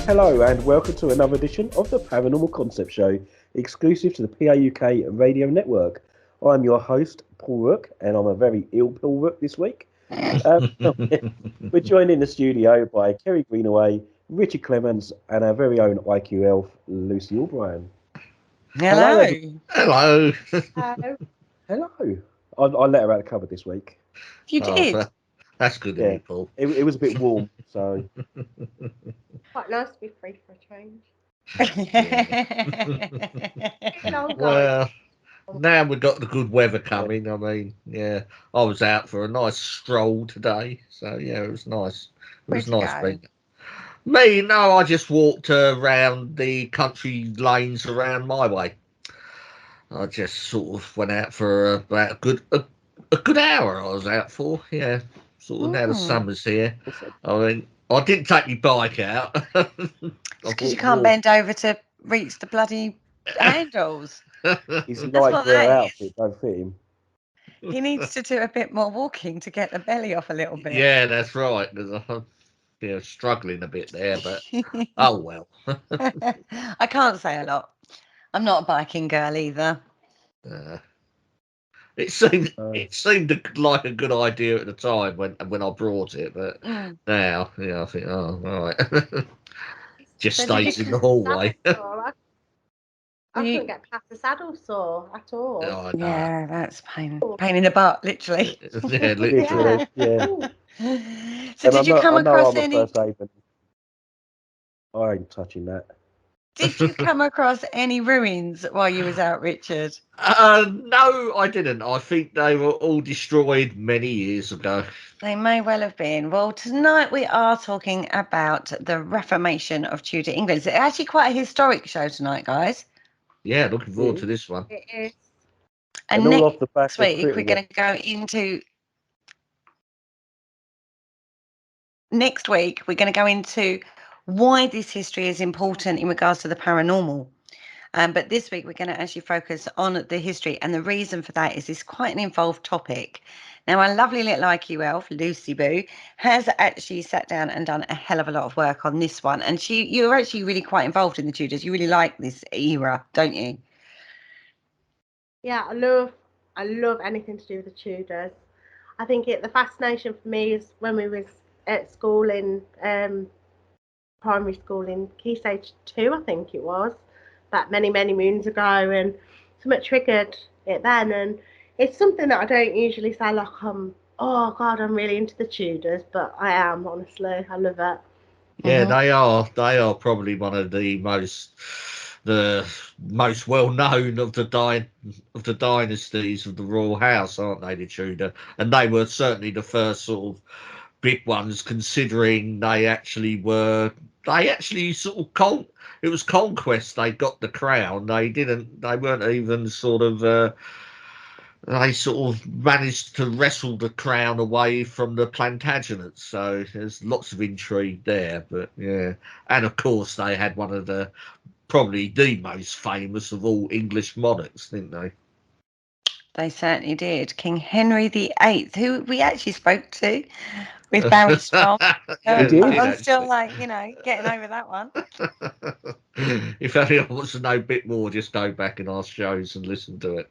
Hello and welcome to another edition of the Paranormal Concept Show, exclusive to the PAUK Radio Network. I'm your host, Paul Rook, and I'm a very ill Paul Rook this week. We're joined in the studio by Kerry Greenaway, Richard Clemens, and our very own IQ elf, Lucy O'Brien. Hello. Hello. Hello. I let her out of cover this week. You did? That's good of you, Paul. It was a bit warm, so... Quite nice to be free for a change. Well, now we've got the good weather coming. I mean, yeah, I was out for a nice stroll today, so yeah, it was nice. It was nice being. Me, no, I just walked around the country lanes around my way. I just sort of went out for about a good hour. I was out for, yeah. Sort of now the summer's here. I mean, I didn't take my bike out. Because you can't bend over to reach the bloody handles. His nightwear outfit don't fit him. He needs to do a bit more walking to get the belly off a little bit. Yeah, that's right. Because I'm struggling a bit there, but oh well. I can't say a lot. I'm not a biking girl either. It seemed like a good idea at the time when I brought it, but now, yeah, I think, oh, all right. Just stays in the hallway. I couldn't get past the saddle sore at all. Oh, no. Yeah, that's pain in the butt, literally. Yeah, literally. Yeah. So did you come across I'm any? A first aid, I ain't touching that. Did you come across any ruins while you was out, Richard? No, I didn't. I think they were all destroyed many years ago. They may well have been. Well, tonight we are talking about the Reformation of Tudor England. It's actually quite a historic show tonight, guys. Yeah, looking forward to this one. It is. And all next off the back week we're going to go into... Next week we're going to go into why this history is important in regards to the paranormal. But this week we're going to actually focus on the history, and the reason for that is it's quite an involved topic. Now, our lovely little IQ elf, Lucy Boo, has actually sat down and done a hell of a lot of work on this one, and you're actually really quite involved in the Tudors. You really like this era, don't you? Yeah, I love anything to do with the Tudors. I think the fascination for me is when we was at school in primary school in Key Stage 2, I think it was, that many moons ago, and something triggered it then, and it's something that I don't usually say like oh god, I'm really into the Tudors, but I am, honestly. I love it. Yeah, they are probably one of the most well known of the dynasties of the royal house, aren't they, the Tudor? And they were certainly the first sort of big ones, considering they actually sort of it was conquest. They got the crown. They weren't even sort of they sort of managed to wrestle the crown away from the Plantagenets. So there's lots of intrigue there, but yeah. And of course they had one of probably the most famous of all English monarchs, didn't they? They certainly did. King Henry VIII, who we actually spoke to with Barry Strong. I'm still getting over that one. If anyone wants to know a bit more, just go back in our shows and listen to it.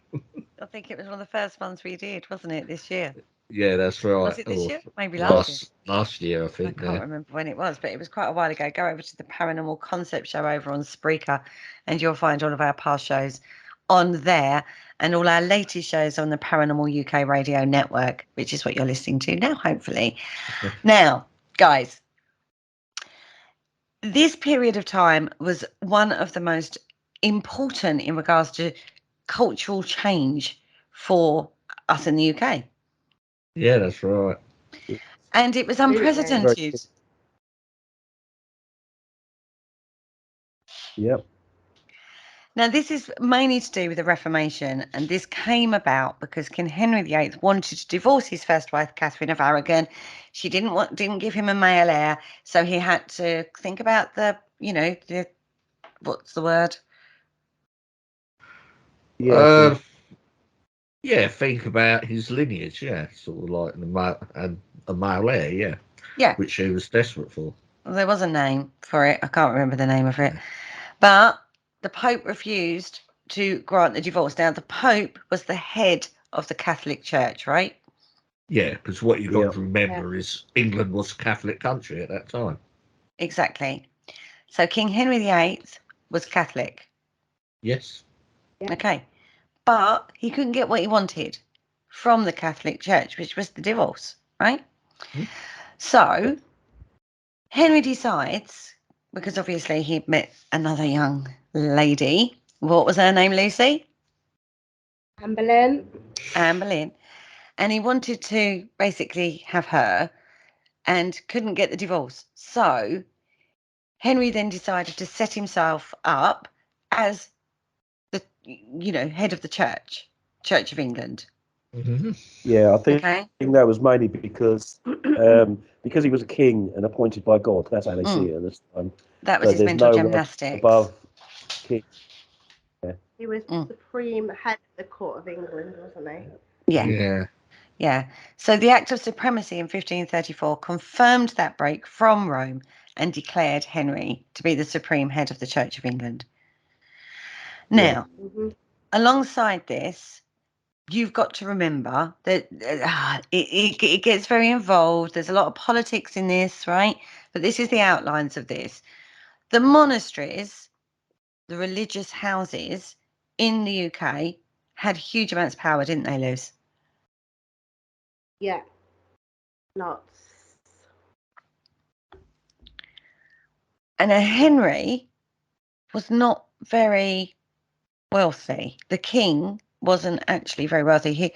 I think it was one of the first ones we did, wasn't it, this year? Yeah, that's right. Was it this year? Maybe last year. Last year, I think. I can't remember when it was, but it was quite a while ago. Go over to the Paranormal Concept Show over on Spreaker, and you'll find all of our past shows on there, and all our latest shows on the Paranormal UK Radio Network, which is what you're listening to now, hopefully. Now, guys, this period of time was one of the most important in regards to cultural change for us in the UK. Yeah, that's right. And it was unprecedented. Yep. Now, this is mainly to do with the Reformation, and this came about because King Henry VIII wanted to divorce his first wife, Catherine of Aragon. She didn't give him a male heir, so he had to think about what's the word? Yeah. Yeah, think about his lineage. Yeah, sort of like a male heir. Yeah. Yeah. Which he was desperate for. There was a name for it. I can't remember the name of it. But the Pope refused to grant the divorce. Now, the Pope was the head of the Catholic Church, right? Yeah, because what you've got Yeah. to remember is England was a Catholic country at that time. Exactly. So King Henry VIII was Catholic. Yes. Yeah. Okay. But he couldn't get what he wanted from the Catholic Church, which was the divorce, right? Mhm. So Henry decides, because obviously he'd met another young lady. What was her name, Lucy? Anne Boleyn. Anne Boleyn. And he wanted to basically have her and couldn't get the divorce. So Henry then decided to set himself up as the, head of the Church of England. Mm-hmm. Yeah, I think Okay. that was mainly because he was a king and appointed by God. That's how they see it at this time. That was So his there's mental no one gymnastics. above king. He was the supreme head of the court of England, wasn't he? Yeah. Yeah. Yeah. So the Act of Supremacy in 1534 confirmed that break from Rome and declared Henry to be the supreme head of the Church of England. Now, alongside this, you've got to remember that it gets very involved. There's a lot of politics in this, right? But this is the outlines of this. The monasteries, the religious houses in the UK had huge amounts of power, didn't they, Luz? Yeah. Lots. And Henry was not very wealthy. The king wasn't actually very wealthy.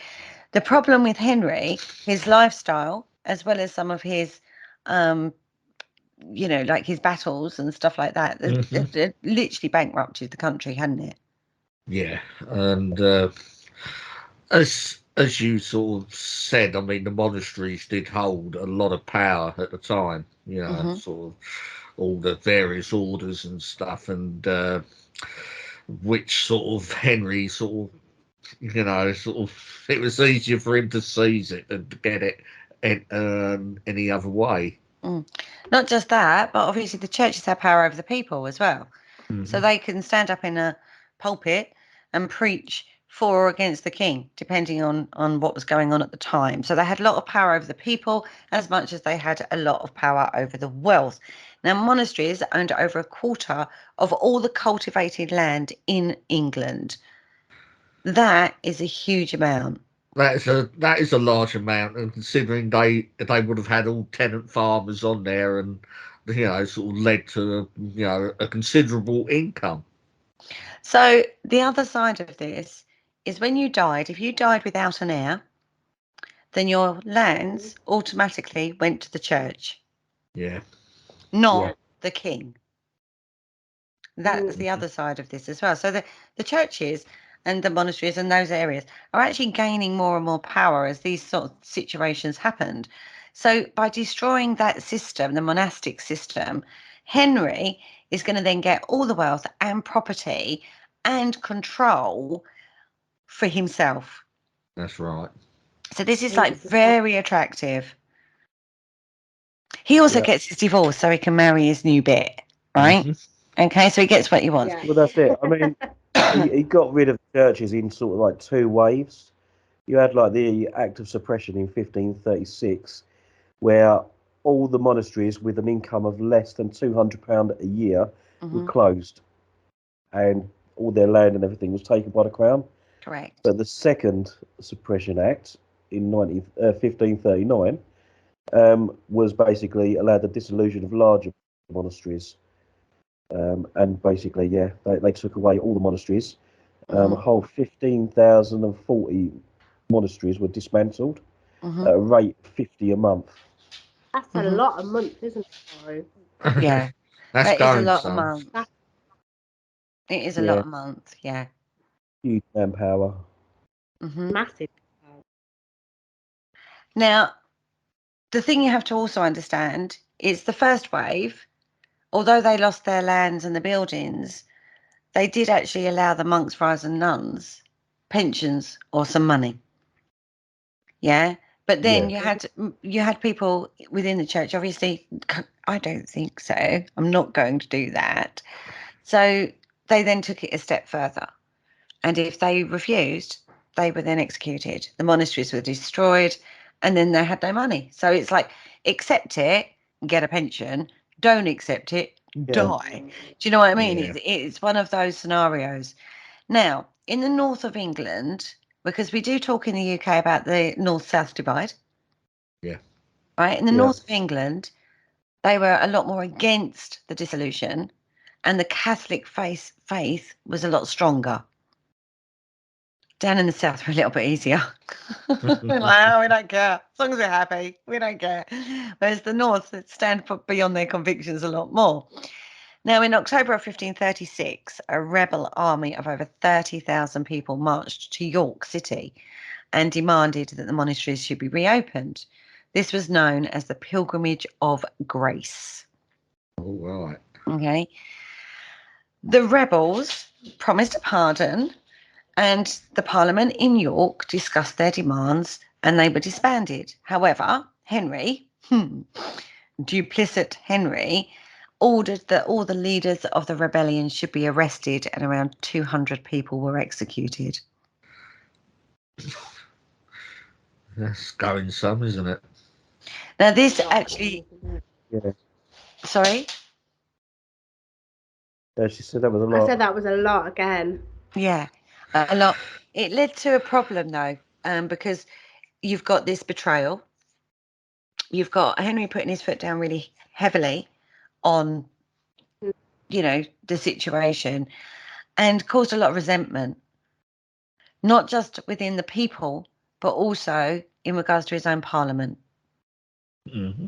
The problem with Henry, his lifestyle, as well as some of his, like his battles and stuff like that, it literally bankrupted the country, hadn't it? Yeah, and as you sort of said, I mean, the monasteries did hold a lot of power at the time. Sort of all the various orders and stuff, and which sort of Henry sort of, it was easier for him to seize it than to get it any other way. Not just that, but obviously the churches have power over the people as well. So they can stand up in a pulpit and preach for or against the king, depending on what was going on at the time. So they had a lot of power over the people as much as they had a lot of power over the wealth. Now, monasteries owned over a quarter of all the cultivated land in England. That is a huge amount. That is a large amount, and considering they would have had all tenant farmers on there, and sort of led to a considerable income. So the other side of this is when you died, if you died without an heir, then your lands automatically went to the church. Yeah. Not the king. That's the other side of this as well. So the churches and the monasteries and those areas are actually gaining more and more power as these sort of situations happened. So by destroying that system, the monastic system, Henry is going to then get all the wealth and property and control for himself. That's right. So this is like very attractive. He also gets his divorce so he can marry his new bit, right? Okay, so he gets what he wants. Well, that's it. I mean, he got rid of churches in sort of like two waves. You had like the Act of Suppression in 1536, where all the monasteries with an income of less than £200 a year were closed, and all their land and everything was taken by the crown. Correct. But the second Suppression Act in 1539 was basically allowed the dissolution of larger monasteries. And basically, they took away all the monasteries. A whole 15,040 monasteries were dismantled at a rate of 50 a month. That's a lot a month, isn't it? Yeah. That's That is a lot a month. It is a lot a month, yeah. Huge manpower. Massive. Now, the thing you have to also understand is the first wave, although they lost their lands and the buildings, they did actually allow the monks, friars and nuns pensions or some money. Yeah, But then Yeah. you had people within the church. Obviously, I don't think so. I'm not going to do that. So they then took it a step further, and if they refused, they were then executed. The monasteries were destroyed, and then they had no money. So it's like, accept it, get a pension. Don't accept it, die. Do you know what I mean? Yeah. It's one of those scenarios. Now, in the north of England, because we do talk in the UK about the north-south divide. Yeah. Right? In the Yeah. north of England, they were a lot more against the dissolution, and the Catholic faith was a lot stronger. Down in the south, we're a little bit easier. We're like, oh, we don't care. As long as we're happy, we don't care. Whereas the north stand beyond their convictions a lot more. Now, in October of 1536, a rebel army of over 30,000 people marched to York City and demanded that the monasteries should be reopened. This was known as the Pilgrimage of Grace. All right. Okay. The rebels promised a pardon, and the Parliament in York discussed their demands, and they were disbanded. However, Henry, duplicit Henry, ordered that all the leaders of the rebellion should be arrested, and around 200 people were executed. That's going some, isn't it? Now, this actually, Yeah. sorry? She said that was a I lot. said that was a lot again. Yeah, a lot. It led to a problem, though, because you've got this betrayal. You've got Henry putting his foot down really heavily on, the situation, and caused a lot of resentment, not just within the people, but also in regards to his own Parliament. Mm-hmm.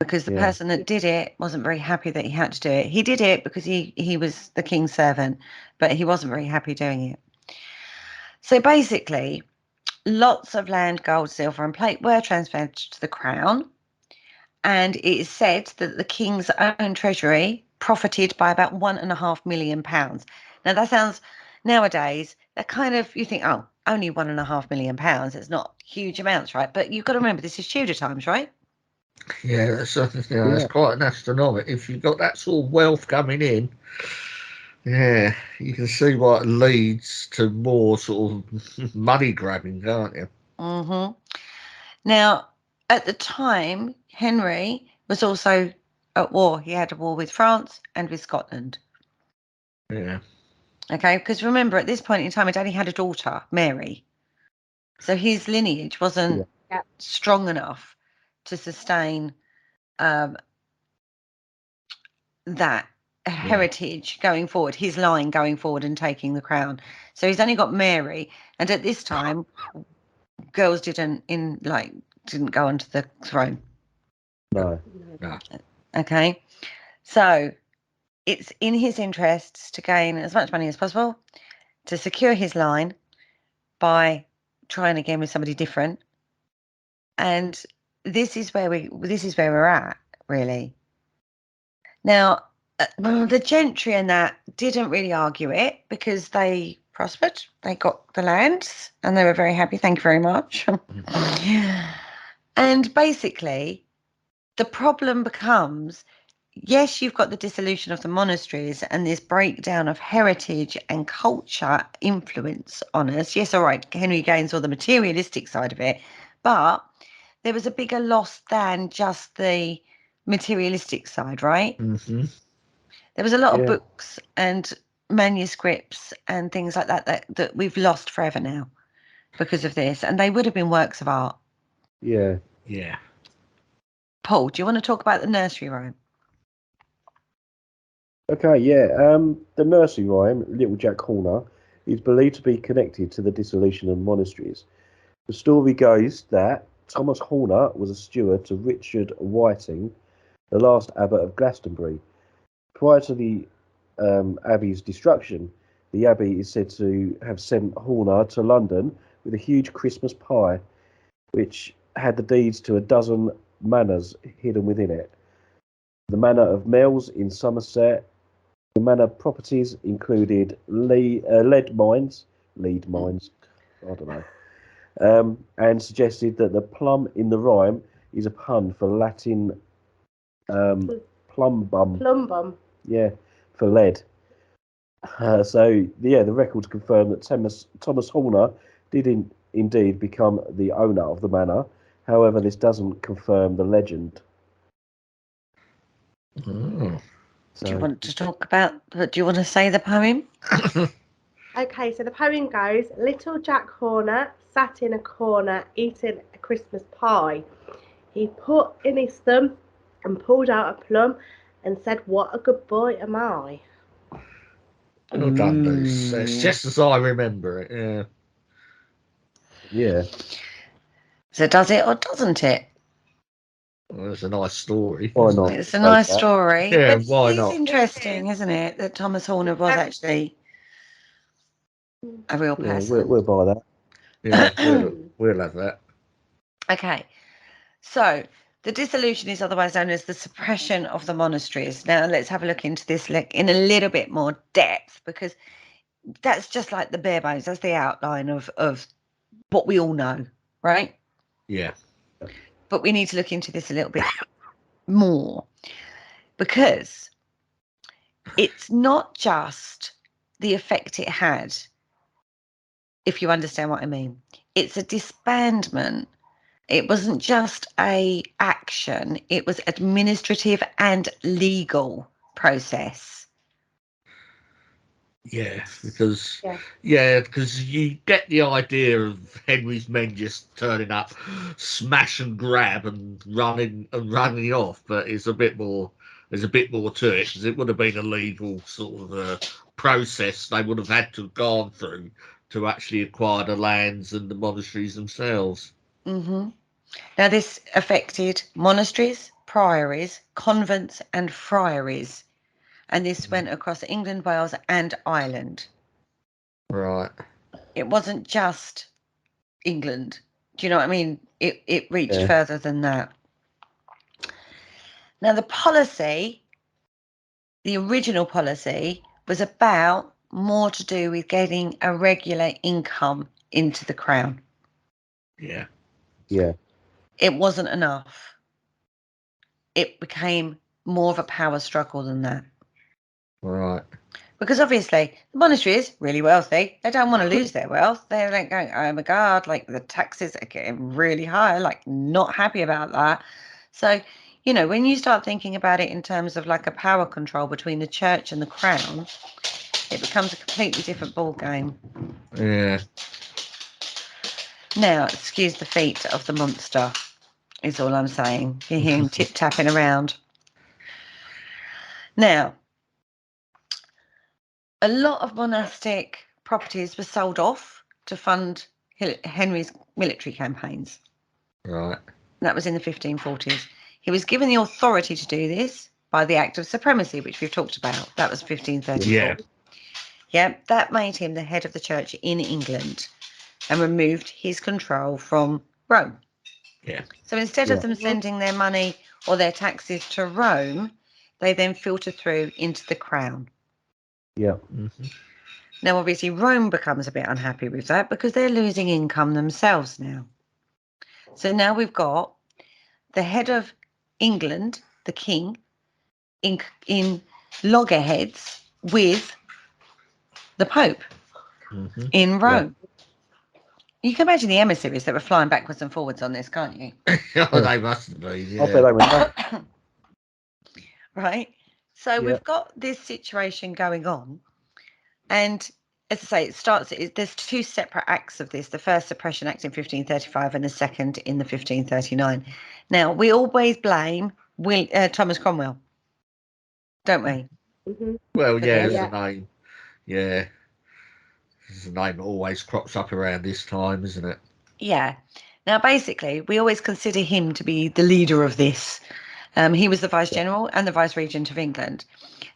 Because the Yeah. person that did it wasn't very happy that he had to do it. He did it because he was the king's servant, but he wasn't very happy doing it. So basically, lots of land, gold, silver, and plate were transferred to the crown. And it is said that the king's own treasury profited by about £1.5 million. Now, that sounds, nowadays, that kind of, you think, oh, only £1.5 million. It's not huge amounts, right? But you've got to remember, this is Tudor times, right? Yeah, that's quite an astronomical. If you've got that sort of wealth coming in, yeah, you can see why it leads to more sort of money grabbing, can't you? Mm-hmm. Now, at the time, Henry was also at war. He had a war with France and with Scotland. Yeah. Okay, because remember, at this point in time, he'd only had a daughter, Mary. So his lineage wasn't strong enough to sustain that heritage going forward, his line going forward and taking the crown. So he's only got Mary, and at this time, girls didn't go onto the throne. No. Okay, so it's in his interests to gain as much money as possible to secure his line by trying again with somebody different, and this is where we're at, really. Now, the gentry and that didn't really argue it because they prospered. They got the lands and they were very happy. Thank you very much. And basically, the problem becomes, yes, you've got the dissolution of the monasteries and this breakdown of heritage and culture influence on us. Yes, all right, Henry gains all the materialistic side of it, but there was a bigger loss than just the materialistic side, right? Mm-hmm. There was a lot of books and manuscripts and things like that we've lost forever now because of this, and they would have been works of art. Yeah. Yeah. Paul, do you want to talk about the nursery rhyme? Okay, yeah. The nursery rhyme, Little Jack Horner, is believed to be connected to the dissolution of monasteries. The story goes that Thomas Horner was a steward to Richard Whiting, the last abbot of Glastonbury. Prior to the abbey's destruction, the abbey is said to have sent Horner to London with a huge Christmas pie, which had the deeds to a dozen manors hidden within it. The manor of Mells in Somerset. The manor properties included lead mines, I don't know, and suggested that the plum in the rhyme is a pun for Latin plum bum. Plum bum. Yeah, for lead. So the records confirm that Thomas Horner did indeed become the owner of the manor. However, this doesn't confirm the legend. Oh. So, Do you want to talk about? Do you want to say the poem? Okay, so the poem goes: Little Jack Horner sat in a corner eating a Christmas pie. He put in his thumb and pulled out a plum and said, "What a good boy am I." Well done, Luce. It's just as I remember it. Yeah. yeah. So does it or doesn't it? Well, it's a nice story. Why isn't not? it? It's a nice story. Yeah, but why it's not? interesting, isn't it, that Thomas Horner was actually a real Yeah, person. we'll buy that. Yeah, we'll have that. Okay, so the dissolution is otherwise known as the suppression of the monasteries. Now let's have a look into this in a little bit more depth, because that's just like the bare bones. That's the outline of what we all know, right? Yeah. But we need to look into this a little bit more, because it's not just the effect it had, if you understand what I mean. It's a disbandment. It wasn't just a action, it was administrative and legal process. Yeah, because you get the idea of Henry's men just turning up, smash and grab and running off, but it's a bit more. There's a bit more to it, because it would have been a legal sort of process they would have had to have gone through to actually acquire the lands and the monasteries themselves. Mm-hmm. Now this affected monasteries, priories, convents and friaries, and this went across England, Wales and Ireland. Right. It wasn't just England. Do you know what I mean? It reached further than that. Now the original policy was about more to do with getting a regular income into the crown. Yeah. Yeah. It wasn't enough. It became more of a power struggle than that. Right. Because obviously the monastery is really wealthy. They don't want to lose their wealth. They're like going, oh my God, like the taxes are getting really high, like not happy about that. So, you know, when you start thinking about it in terms of like a power control between the church and the crown, it becomes a completely different ball game. Yeah. Now, excuse the feet of the monster, is all I'm saying. You hear him tip-tapping around. Now, a lot of monastic properties were sold off to fund Henry's military campaigns. Right. That was in the 1540s. He was given the authority to do this by the Act of Supremacy, which we've talked about. That was 1534. Yeah. Yeah, that made him the head of the church in England and removed his control from Rome. Yeah. So instead of them sending their money or their taxes to Rome, they then filter through into the crown. Yeah. Mm-hmm. Now, obviously, Rome becomes a bit unhappy with that because they're losing income themselves now. So now we've got the head of England, the king, in loggerheads with the Pope in Rome. You can imagine the emissaries that were flying backwards and forwards on this, can't you? Oh, they must have been. Yeah. I bet they were nuts. Right. So we've got this situation going on, and as I say, there's two separate acts of this. The first Suppression Act in 1535 and the second in the 1539. Now, we always blame Thomas Cromwell, don't we? Mm-hmm. Well, yeah, Yeah. it's a name. Yeah. It's a name that always crops up around this time, isn't it? Yeah. Now, basically, we always consider him to be the leader of this. He was the Vice General and the Vice Regent of England.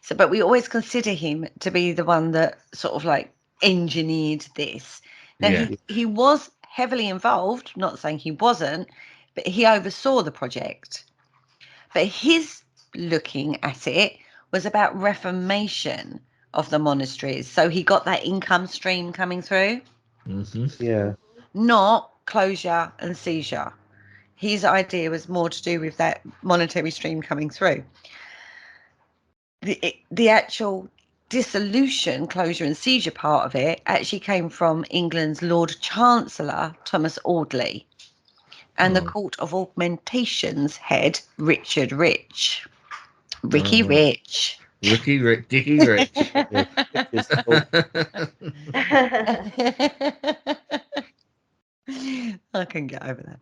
So, but we always consider him to be the one that sort of like engineered this. Now, he was heavily involved, not saying he wasn't, but he oversaw the project. But his looking at it was about reformation of the monasteries. So he got that income stream coming through. Mm-hmm. Yeah. Not closure and seizure. His idea was more to do with that monetary stream coming through. The actual dissolution, closure and seizure part of it actually came from England's Lord Chancellor Thomas Audley and the Court of Augmentation's head, Richard Rich. Ricky Rich. Ricky Rich, Dickie Rich. I can get over that.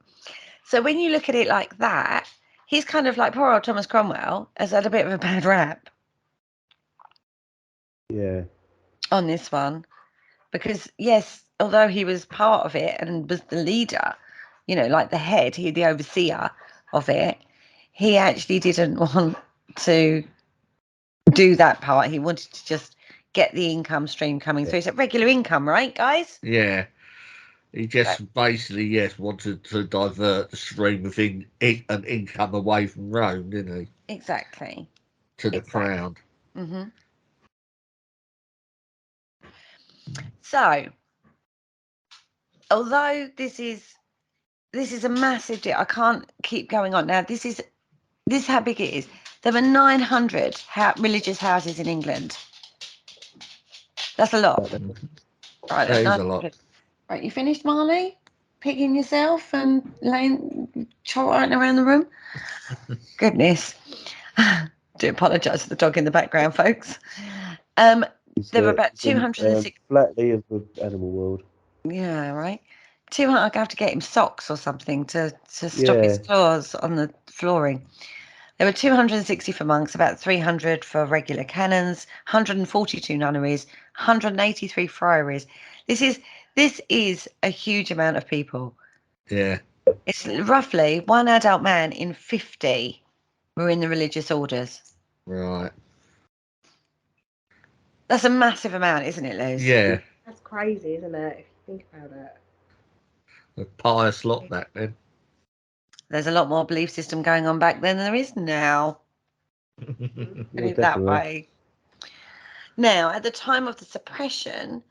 So when you look at it like that, he's kind of like poor old Thomas Cromwell has had a bit of a bad rap. Yeah. On this one, because yes, although he was part of it and was the leader, you know, like the head, the overseer of it, he actually didn't want to do that part. He wanted to just get the income stream coming through. So regular income, right, guys? Yeah. He just basically, yes, wanted to divert the stream of an income away from Rome, didn't he? Exactly. To the crown. Mm-hmm. So, although this is a massive deal, I can't keep going on. Now, this is how big it is. There were 900 religious houses in England. That's a lot. Right, that is a lot. Right, you finished, Marley? Picking yourself and trotting around the room? Goodness. Do apologise for the dog in the background, folks. There were about 206. Flatley of the animal world. Yeah, right. 200. I'd have to get him socks or something to stop his claws on the flooring. There were 260 for monks, about 300 for regular canons, 142 nunneries, 183 friaries. This is a huge amount of people. Yeah. It's roughly one adult man in 50 were in the religious orders. Right. That's a massive amount, isn't it, Liz? Yeah. That's crazy, isn't it? If you think about it. A pious lot back then. There's a lot more belief system going on back then than there is now. Put it that way. Now, at the time of the suppression,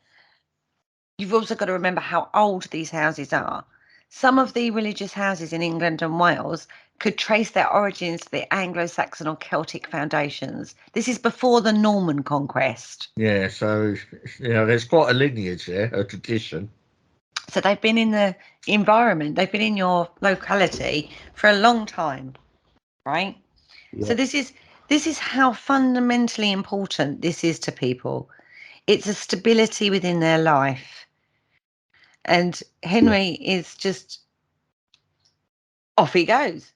you've also got to remember how old these houses are. Some of the religious houses in England and Wales could trace their origins to the Anglo-Saxon or Celtic foundations. This is before the Norman conquest. Yeah, so, there's quite a lineage there, a tradition. So they've been in the environment, they've been in your locality for a long time, right? Yeah. So this is how fundamentally important this is to people. It's a stability within their life. And Henry is just off he goes.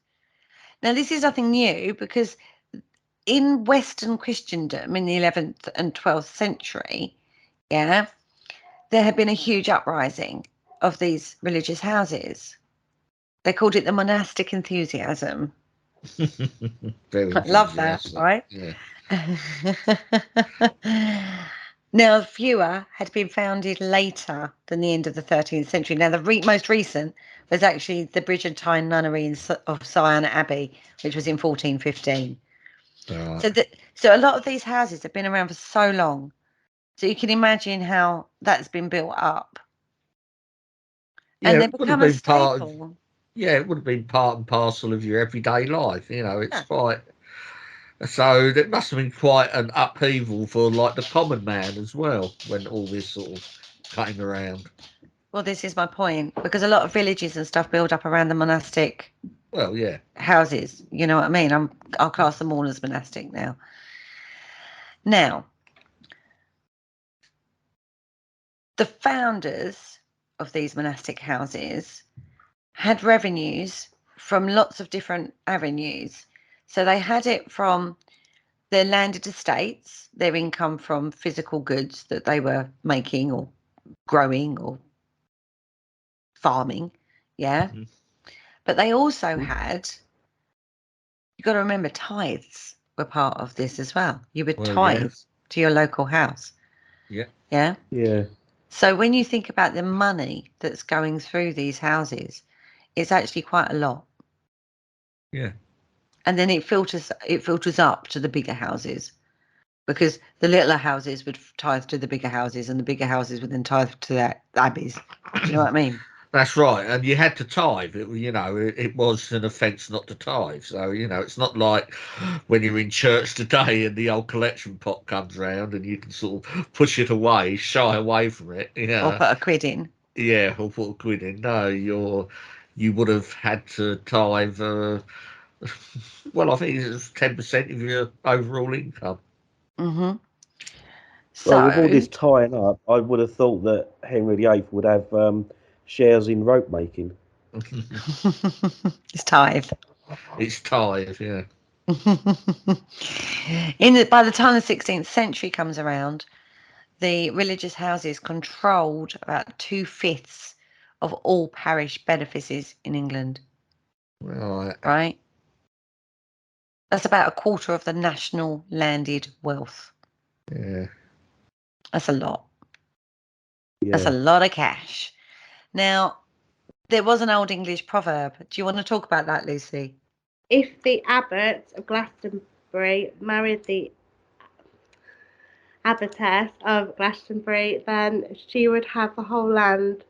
Now, this is nothing new because in Western Christendom in the 11th and 12th century, there had been a huge uprising of these religious houses. They called it the monastic enthusiasm. I love that, right? Yeah. Now, fewer had been founded later than the end of the 13th century. Now, the most recent was actually the Bridgetine Nunnery of Sion Abbey, which was in 1415. Right. So a lot of these houses have been around for so long. So you can imagine how that's been built up. Yeah, and they become a staple. It would have been part and parcel of your everyday life. It's quite... So it must have been quite an upheaval for like the common man as well when all this sort of came around. Well, this is my point, because a lot of villages and stuff build up around the monastic houses. You know what I mean? I'll class them all as monastic now. Now, the founders of these monastic houses had revenues from lots of different avenues. So they had it from their landed estates, their income from physical goods that they were making or growing or farming, Mm-hmm. But they also had, you've got to remember, tithes were part of this as well. You would tithe to your local house. Yeah. So when you think about the money that's going through these houses, it's actually quite a lot. Yeah. And then it filters up to the bigger houses, because the littler houses would tithe to the bigger houses, and the bigger houses would then tithe to their abbeys. Do you know what I mean? That's right, and you had to tithe. It was an offence not to tithe. So it's not like when you're in church today and the old collection pot comes round and you can sort of push it away, shy away from it. Or put a quid in. Yeah, or put a quid in. No, you would have had to tithe. Well, I think it was 10% of your overall income. Mm-hmm. Well, with all this tying up, I would have thought that Henry VIII would have shares in rope making. It's tithe. It's tithe, yeah. By the time the 16th century comes around, the religious houses controlled about 2/5 of all parish benefices in England. Right? That's about a quarter of the national landed wealth. Yeah. That's a lot. Yeah. That's a lot of cash. Now, there was an old English proverb. Do you want to talk about that, Lucy? If the abbot of Glastonbury married the abbotess of Glastonbury, then she would have the whole land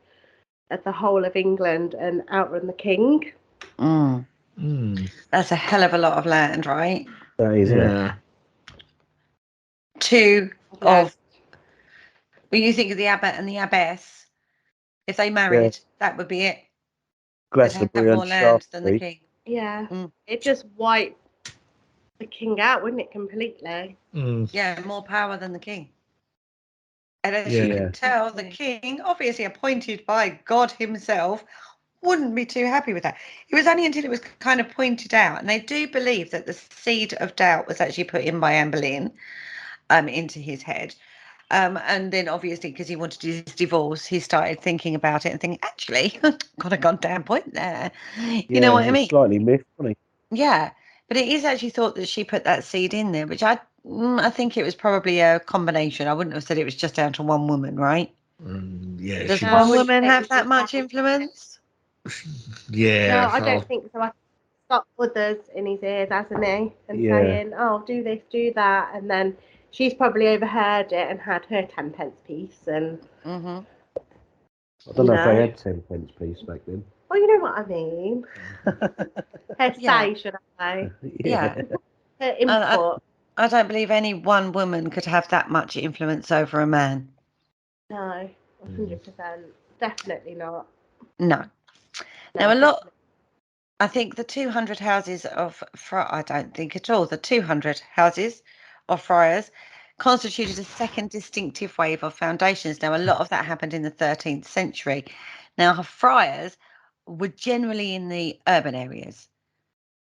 at the whole of England and outrun the king. That's a hell of a lot of land, right? That is, yeah. When you think of the abbot and the abbess, if they married, that would be it. Glastonbury They'd have and more land than the Shaftesbury. king. Yeah. It just wiped the king out, wouldn't it, completely? Yeah, more power than the king. And as Yeah. you can tell, the king, obviously appointed by God himself, wouldn't be too happy with that. It was only until it was kind of pointed out, and they do believe that the seed of doubt was actually put in by Anne Boleyn into his head. And then obviously because he wanted his divorce, he started thinking about it and thinking, actually, got a goddamn point there. You know what I mean? Slightly miffed, wasn't he? Yeah, but it is actually thought that she put that seed in there, which I think it was probably a combination. I wouldn't have said it was just down to one woman, right? Yeah. Does one woman have that much influence? Yeah. No, I don't think so. I got others in his ears, hasn't he? And saying, oh, do this, do that. And then she's probably overheard it and had her 10p piece. And I don't know if they had 10p piece back then. Well, you know what I mean. Her say, should I say? Yeah. Her input. I don't believe any one woman could have that much influence over a man. No, 100%. Definitely not. No. Now, I think the 200 houses of I don't think at all. The 200 houses of friars constituted a second distinctive wave of foundations. Now, a lot of that happened in the 13th century. Now, friars were generally in the urban areas.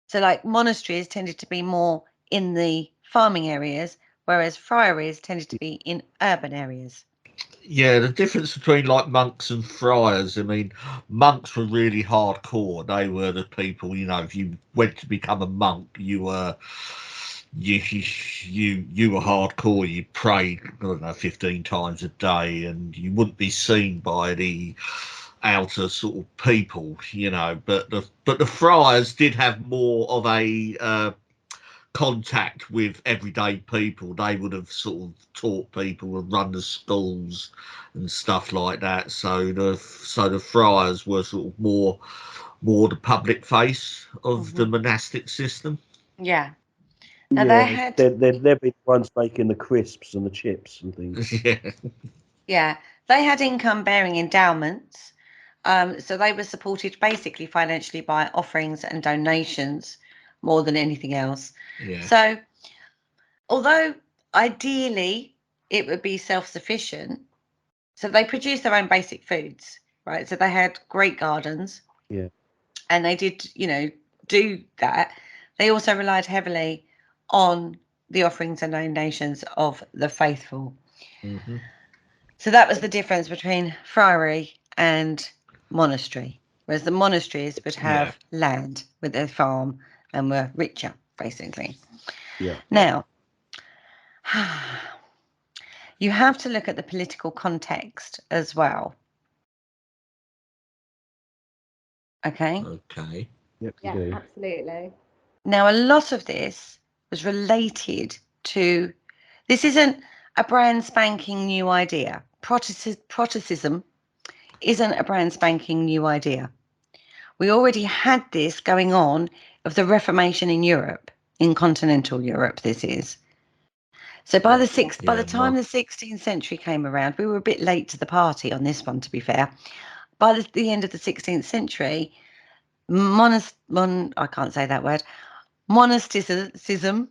So, like monasteries tended to be more in the farming areas, whereas friaries tended to be in urban areas. Yeah, the difference between like monks and friars, I mean, monks were really hardcore. They were the people, if you went to become a monk, you were hardcore. You prayed, I don't know, 15 times a day, and you wouldn't be seen by the outer sort of people, but the friars did have more of a contact with everyday people. They would have sort of taught people and run the schools and stuff like that. So the friars were sort of more the public face of the monastic system. Yeah. Now they'd be the ones making the crisps and the chips and things. Yeah. They had income-bearing endowments. So they were supported basically financially by offerings and donations more than anything else. Yeah. So although ideally it would be self-sufficient, so they produced their own basic foods, right? So they had great gardens. Yeah. And they did, do that. They also relied heavily on the offerings and donations of the faithful. Mm-hmm. So that was the difference between friary and monastery, whereas the monasteries would have land with their farm and were richer, basically. Yeah. Now, you have to look at the political context as well. Okay? Okay. Yep, yeah, absolutely. Now, a lot of this was related to, this isn't a brand spanking new idea. Protestantism isn't a brand spanking new idea. We already had this going on of the Reformation in Europe, in continental Europe. This is so by the time the 16th century came around, we were a bit late to the party on this one. To be fair, by the end of the 16th century, I can't say that word. Monasticism,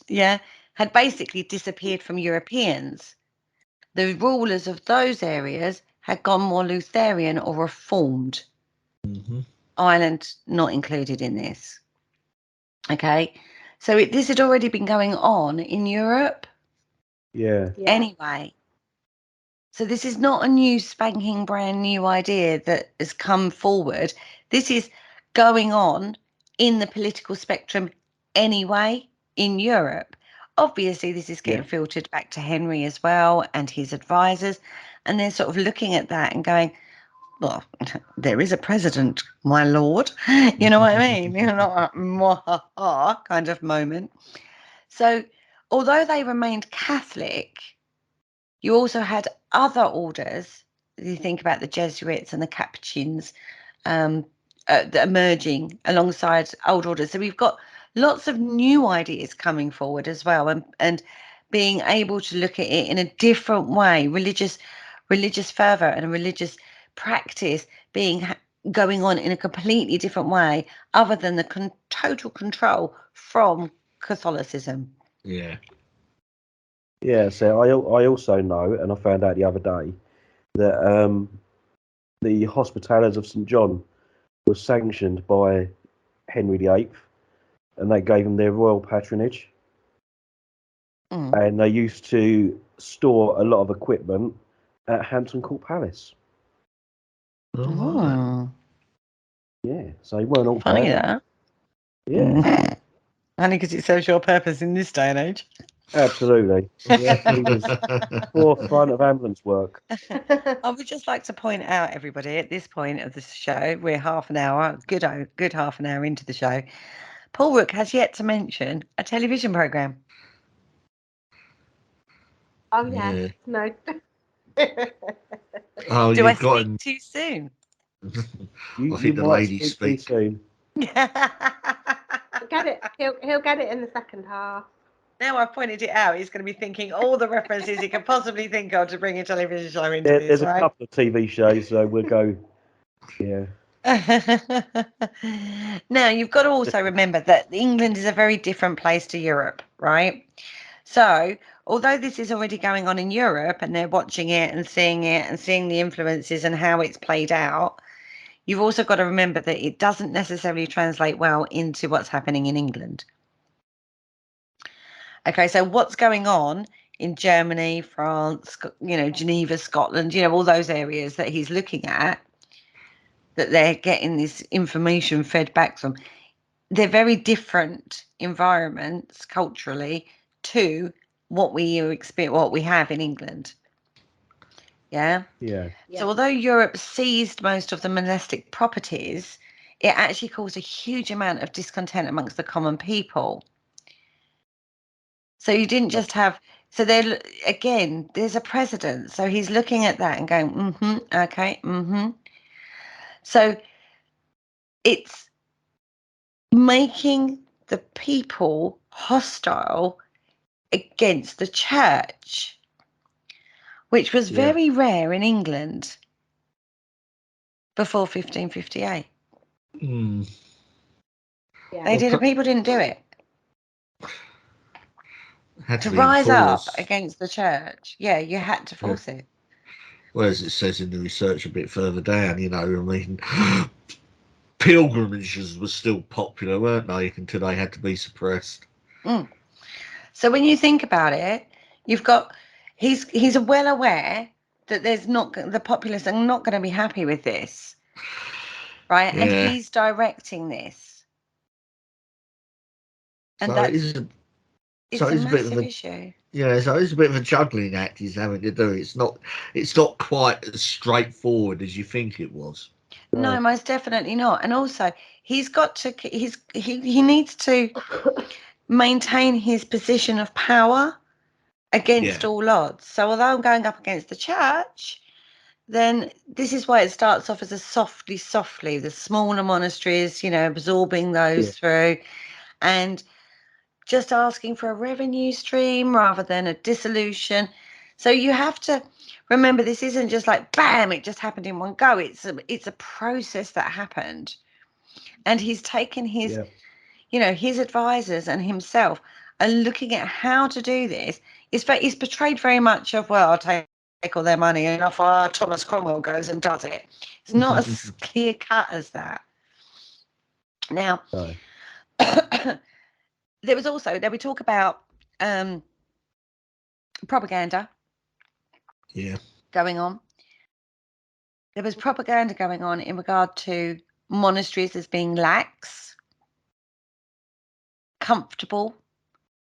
yeah, had basically disappeared from Europeans. The rulers of those areas had gone more Lutheran or Reformed. Mm-hmm. Ireland not included in this. Okay, so this had already been going on in Europe. Yeah. Anyway, so this is not a new spanking brand new idea that has come forward. This is going on in the political spectrum anyway in Europe. Obviously, this is getting filtered back to Henry as well and his advisors, and they're sort of looking at that and going, well, there is a president, my lord. You know what I mean? You know, not a mwahaha kind of moment. So, although they remained Catholic, you also had other orders. You think about the Jesuits and the Capuchins emerging alongside old orders. So we've got lots of new ideas coming forward as well, and being able to look at it in a different way, religious fervor and a religious practice going on in a completely different way, other than the total control from Catholicism. Yeah. Yeah, so I also know, and I found out the other day, that the Hospitallers of St. John was sanctioned by Henry VIII, and they gave them their royal patronage. And they used to store a lot of equipment at Hampton Court Palace. Oh. Yeah, so they weren't all Funny bad. that. Yeah. Only because it serves your purpose in this day and age. Absolutely. Yeah, he was forefront of ambulance work. I would just like to point out, everybody, at this point of the show, we're half an hour, good half an hour into the show. Paul Rook has yet to mention a television programme. Oh, yeah. No. Oh, Do I you've got speak too soon? You I think the might ladies speak speak. too soon. Get it. He'll get it in the second half. Now I've pointed it out, he's going to be thinking all the references he could possibly think of to bring a television show into this, There's right? a couple of TV shows, so we'll go. Yeah. Now, you've got to also remember that England is a very different place to Europe, right? So, although this is already going on in Europe and they're watching it and seeing the influences and how it's played out, you've also got to remember that it doesn't necessarily translate well into what's happening in England. Okay, so what's going on in Germany, France, Geneva, Scotland, all those areas that he's looking at, that they're getting this information fed back from, they're very different environments culturally to what we have in England. Yeah. So although Europe seized most of the monastic properties, it actually caused a huge amount of discontent amongst the common people. So you didn't just have, so there again, there's a precedent. So he's looking at that and going, okay, So it's making the people hostile against the church, which was very rare in England before 1558. People didn't do it. To rise up against the church, you had to force it. Well, as it says in the research a bit further down, pilgrimages were still popular, weren't they, until they had to be suppressed. So when you think about it, you've got he's well aware that the populace are not going to be happy with this, right? And he's directing this, and it's a massive issue. Yeah, so it's a bit of a juggling act he's having to do. It's not quite as straightforward as you think it was. No, most definitely not. And also, he's got to he needs to maintain his position of power against Yeah. all odds. So although I'm going up against the church, then this is why it starts off as a softly, the smaller monasteries, absorbing those through, and just asking for a revenue stream rather than a dissolution. So you have to remember, this isn't just like bam, it just happened in one go. It's a process that happened, and he's taken his his advisors and himself are looking at how to do this. It's portrayed very much of, well, I'll take all their money and off Thomas Cromwell goes and does it. It's not as clear cut as that. Now, there was also, we talk about propaganda going on. There was propaganda going on in regard to monasteries as being lax, comfortable,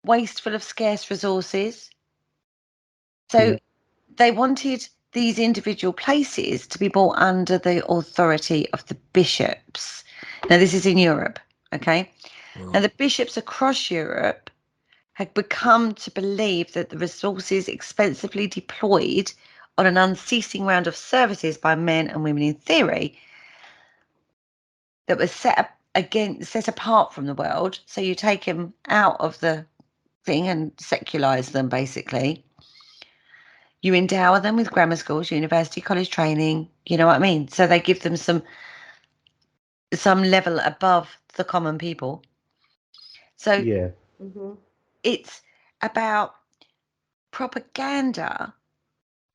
wasteful of scarce resources. So they wanted these individual places to be brought under the authority of the bishops. Now, this is in Europe, okay? Now, the bishops across Europe had become to believe that the resources expensively deployed on an unceasing round of services by men and women in theory that was set apart from the world. So you take them out of the thing and secularize them, basically. You endow them with grammar schools, university, college training, you know what I mean? So they give them some level above the common people. So it's about propaganda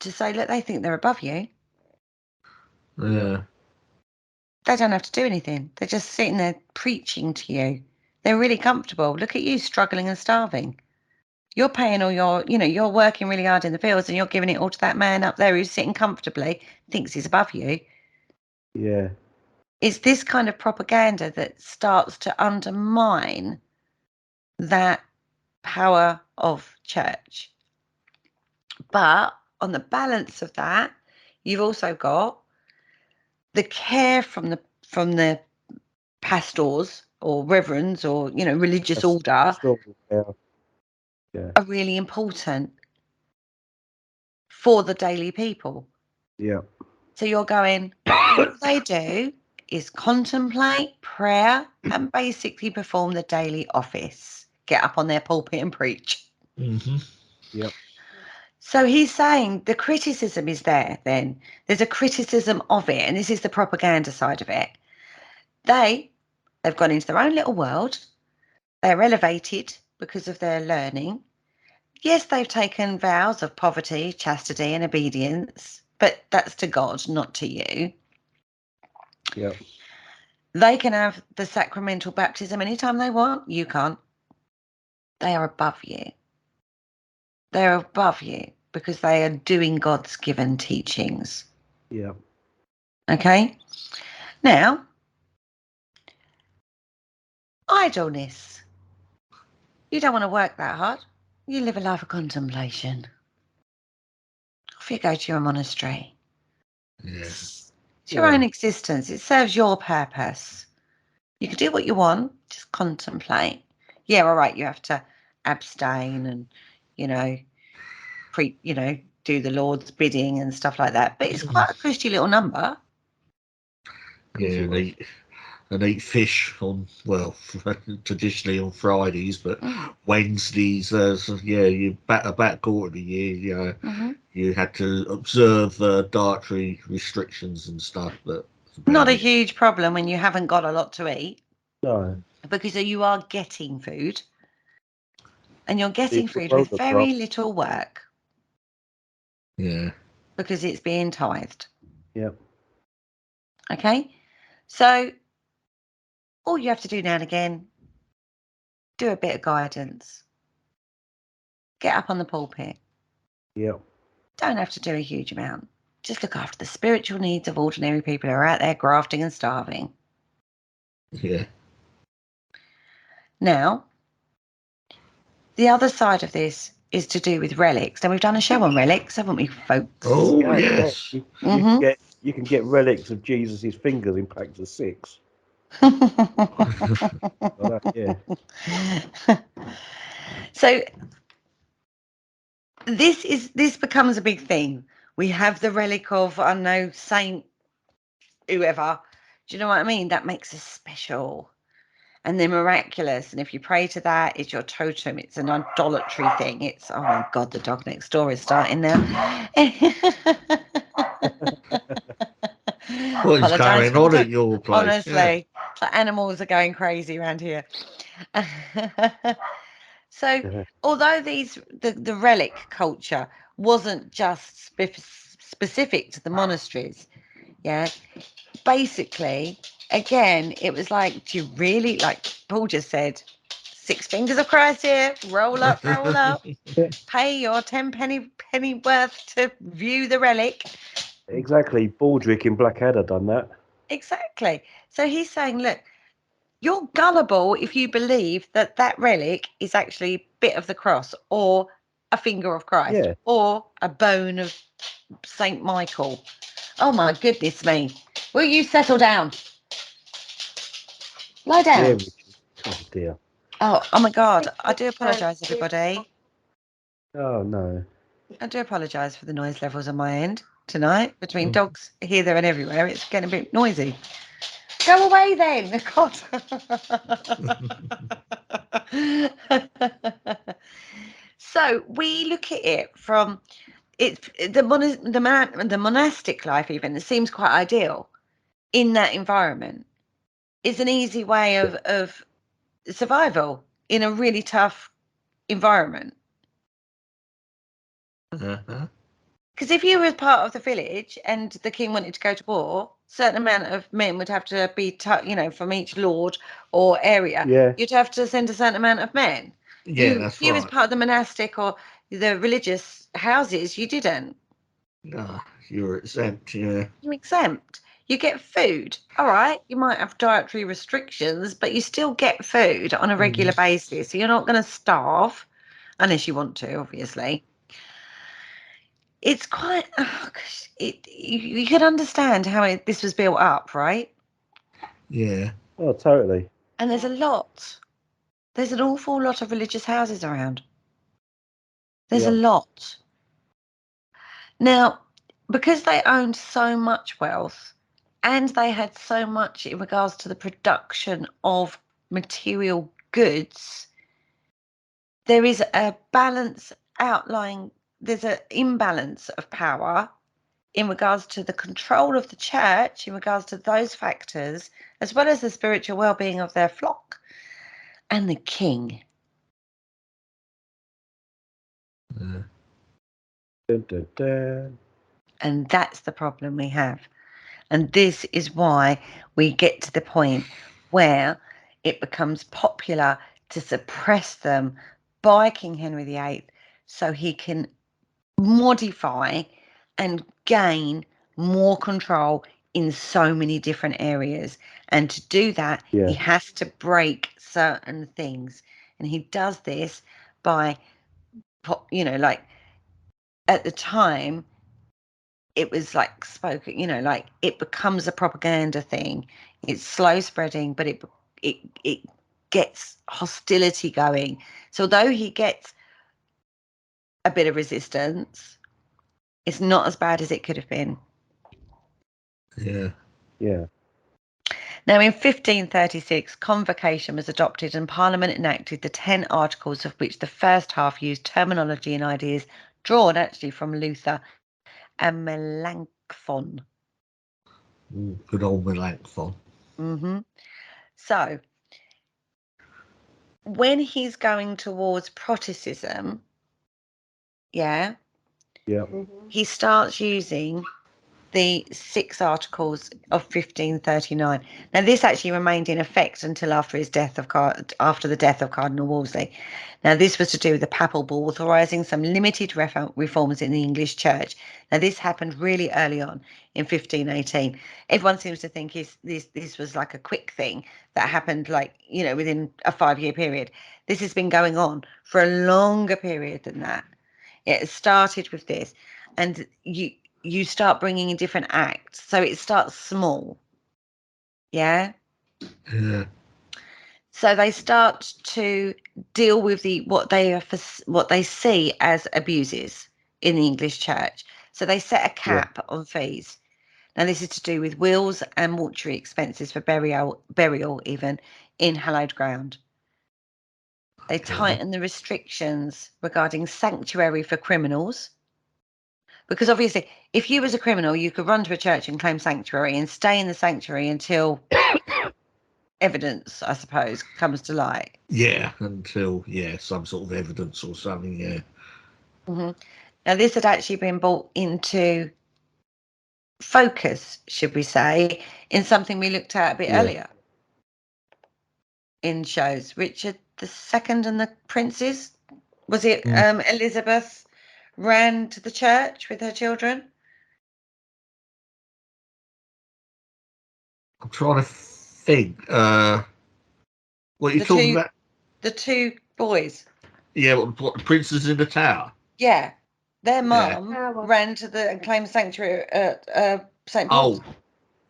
to say, look, they think they're above you. Yeah. They don't have to do anything. They're just sitting there preaching to you. They're really comfortable. Look at you struggling and starving. You're paying all your, you're working really hard in the fields and you're giving it all to that man up there who's sitting comfortably, thinks he's above you. Yeah. It's this kind of propaganda that starts to undermine that power of church. But on the balance of that, you've also got the care from the pastors or reverends or religious order are really important for the daily people. Yeah. So you're going, all they do is contemplate prayer and basically perform the daily office, get up on their pulpit and preach. Yep. So he's saying the criticism is there then. There's a criticism of it, and this is the propaganda side of it. They've gone into their own little world. They're elevated because of their learning. Yes, they've taken vows of poverty, chastity, and obedience, but that's to God, not to you. Yeah. They can have the sacramental baptism anytime they want. You can't. They are above you. They're above you because they are doing God's given teachings. Yeah. Okay? Now, idleness. You don't want to work that hard. You live a life of contemplation. Off you go to your monastery. Yes. It's your own existence. It serves your purpose. You can do what you want, just contemplate. Yeah, all right, you have to abstain and, do the Lord's bidding and stuff like that. But it's quite a cushy little number. Yeah, and eat fish on, traditionally on Fridays, but Wednesdays, about quarter of the year, you had to observe dietary restrictions and stuff. But not a huge problem when you haven't got a lot to eat. No. Because you are getting food. And you're getting food with very little work. Yeah. Because it's being tithed. Yeah. Okay? So all you have to do now and again, do a bit of guidance. Get up on the pulpit. Yeah. Don't have to do a huge amount. Just look after the spiritual needs of ordinary people who are out there grafting and starving. Yeah. Now, the other side of this is to do with relics. And we've done a show on relics, haven't we, folks? Oh, yes. You can get relics of Jesus's fingers in packs of 6. Yeah. So this becomes a big thing. We have the relic of, I don't know, Saint whoever. Do you know what I mean? That makes us special. And they're miraculous. And if you pray to that, it's your totem. It's an idolatry thing. It's, oh my God, the dog next door is starting now. What is going on at your place? Honestly, the animals are going crazy around here. So, although the relic culture wasn't just specific to the monasteries, yeah, basically, again, it was like, do you really, like Paul just said, 6 fingers of Christ here, roll up, pay your 10 penny worth to view the relic. Exactly. Baldrick in Blackadder done that. Exactly. So he's saying, look, you're gullible if you believe that that relic is actually a bit of the cross or a finger of Christ or a bone of Saint Michael. Oh my goodness me. Will you settle down? Lie down. Yeah. Oh dear. Oh my God. I do apologise, everybody. Oh no. I do apologise for the noise levels on my end tonight. Between dogs here, there and everywhere, it's getting a bit noisy. Go away then. God. So we look at it from the monastic life. Even it seems quite ideal in that environment. It's an easy way of survival in a really tough environment. Because if you were part of the village and the king wanted to go to war, a certain amount of men would have to be, from each lord or area. Yeah. You'd have to send a certain amount of men. Yeah, that's right. You was part of the monastic or the religious houses, you didn't. No, you're exempt, yeah. You're exempt. You get food. All right, you might have dietary restrictions, but you still get food on a regular basis. So you're not going to starve, unless you want to, obviously. It's quite, you could understand how this was built up, right? Yeah. Oh, totally. And there's an awful lot of religious houses around. There's a lot. Now, because they owned so much wealth and they had so much in regards to the production of material goods, there is a balance outlying. There's an imbalance of power in regards to the control of the church, in regards to those factors, as well as the spiritual well-being of their flock and the king. Dun, dun, dun. And that's the problem we have. And this is why we get to the point where it becomes popular to suppress them by King Henry VIII so he can modify and gain more control in so many different areas. And to do that, he has to break certain things. And he does this by, like at the time, it was like spoken, like it becomes a propaganda thing. It's slow spreading, but it gets hostility going. So although he gets a bit of resistance, it's not as bad as it could have been. Yeah. Yeah. Now, in 1536, convocation was adopted and Parliament enacted the 10 articles, of which the first half used terminology and ideas drawn actually from Luther and Melanchthon. Good old Melanchthon. So, when he's going towards Protestantism, he starts using the 6 articles of 1539. Now, this actually remained in effect until after the death of Cardinal Wolsey. Now, this was to do with the papal bull authorising some limited reforms in the English church. Now, this happened really early on in 1518. Everyone seems to think this was like a quick thing that happened within a 5-year period. This has been going on for a longer period than that. It started with this, and you start bringing in different acts. So it starts small. Yeah. Yeah. So they start to deal with what they see as abuses in the English church. So they set a cap on fees. Now this is to do with wills and mortuary expenses for burial even in hallowed ground. They tighten the restrictions regarding sanctuary for criminals. Because obviously, if you was a criminal, you could run to a church and claim sanctuary and stay in the sanctuary until evidence, I suppose, comes to light. Yeah, until some sort of evidence or something. Yeah. Mm-hmm. Now, this had actually been brought into focus, should we say, in something we looked at a bit earlier in shows. Richard II and the Princes. Was it Elizabeth ran to the church with her children? I'm trying to think. What are you talking about? The two boys. Yeah, what the Princes in the Tower? Yeah. Their mum ran to and claimed sanctuary at St. Paul's.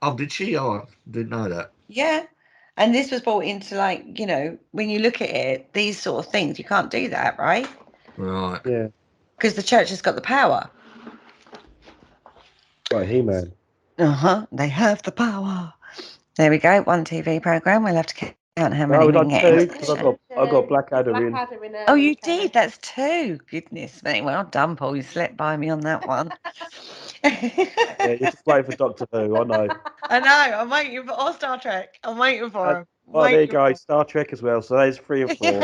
Oh, did she? Oh, I didn't know that. Yeah. And this was brought into, like, you know, when you look at it, these sort of things, you can't do that, right? Right. Yeah. Because the church has got the power. Right, He-Man. They have the power. There we go. One TV program. We'll have to count how many. No, we we've can done get two, because I got Blackadder in. Oh, you did? That's two. Goodness me. Well done, Paul. You slept by me on that one. Yeah, you're just waiting for Doctor Who, I know. I know. I'm waiting for Star Trek. I'm waiting for him. Oh, there you go. Star Trek as well. So there's 3 or 4.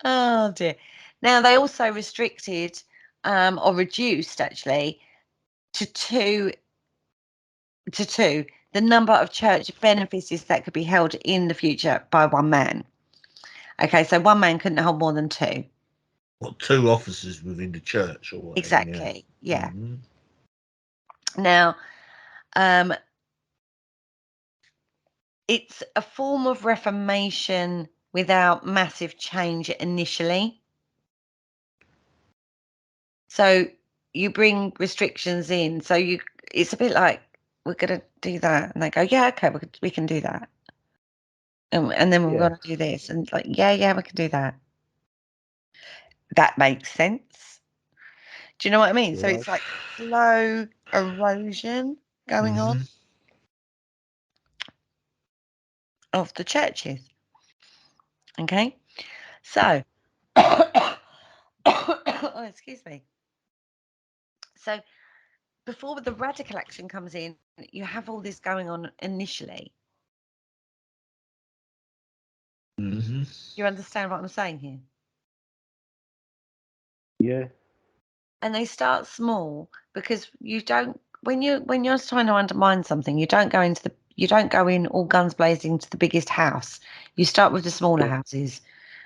Oh dear. Now they also restricted or reduced actually to two the number of church benefices that could be held in the future by one man. Okay, so one man couldn't hold more than 2. What, 2 officers within the church or whatever? Exactly. Yeah. Mm-hmm. Now, it's a form of reformation without massive change initially. So you bring restrictions in. So it's a bit like, we're going to do that. And they go, yeah, okay, we can do that. And then we're going to do this. And like, yeah, we can do that. That makes sense. Do you know what I mean? So it's like slow erosion going on of the churches. Okay. So, oh, excuse me. So before the radical action comes in, you have all this going on initially. Mm-hmm. You understand what I'm saying here? Yeah. And they start small because you don't when you're trying to undermine something, you don't go in all guns blazing to the biggest house. You start with the smaller houses,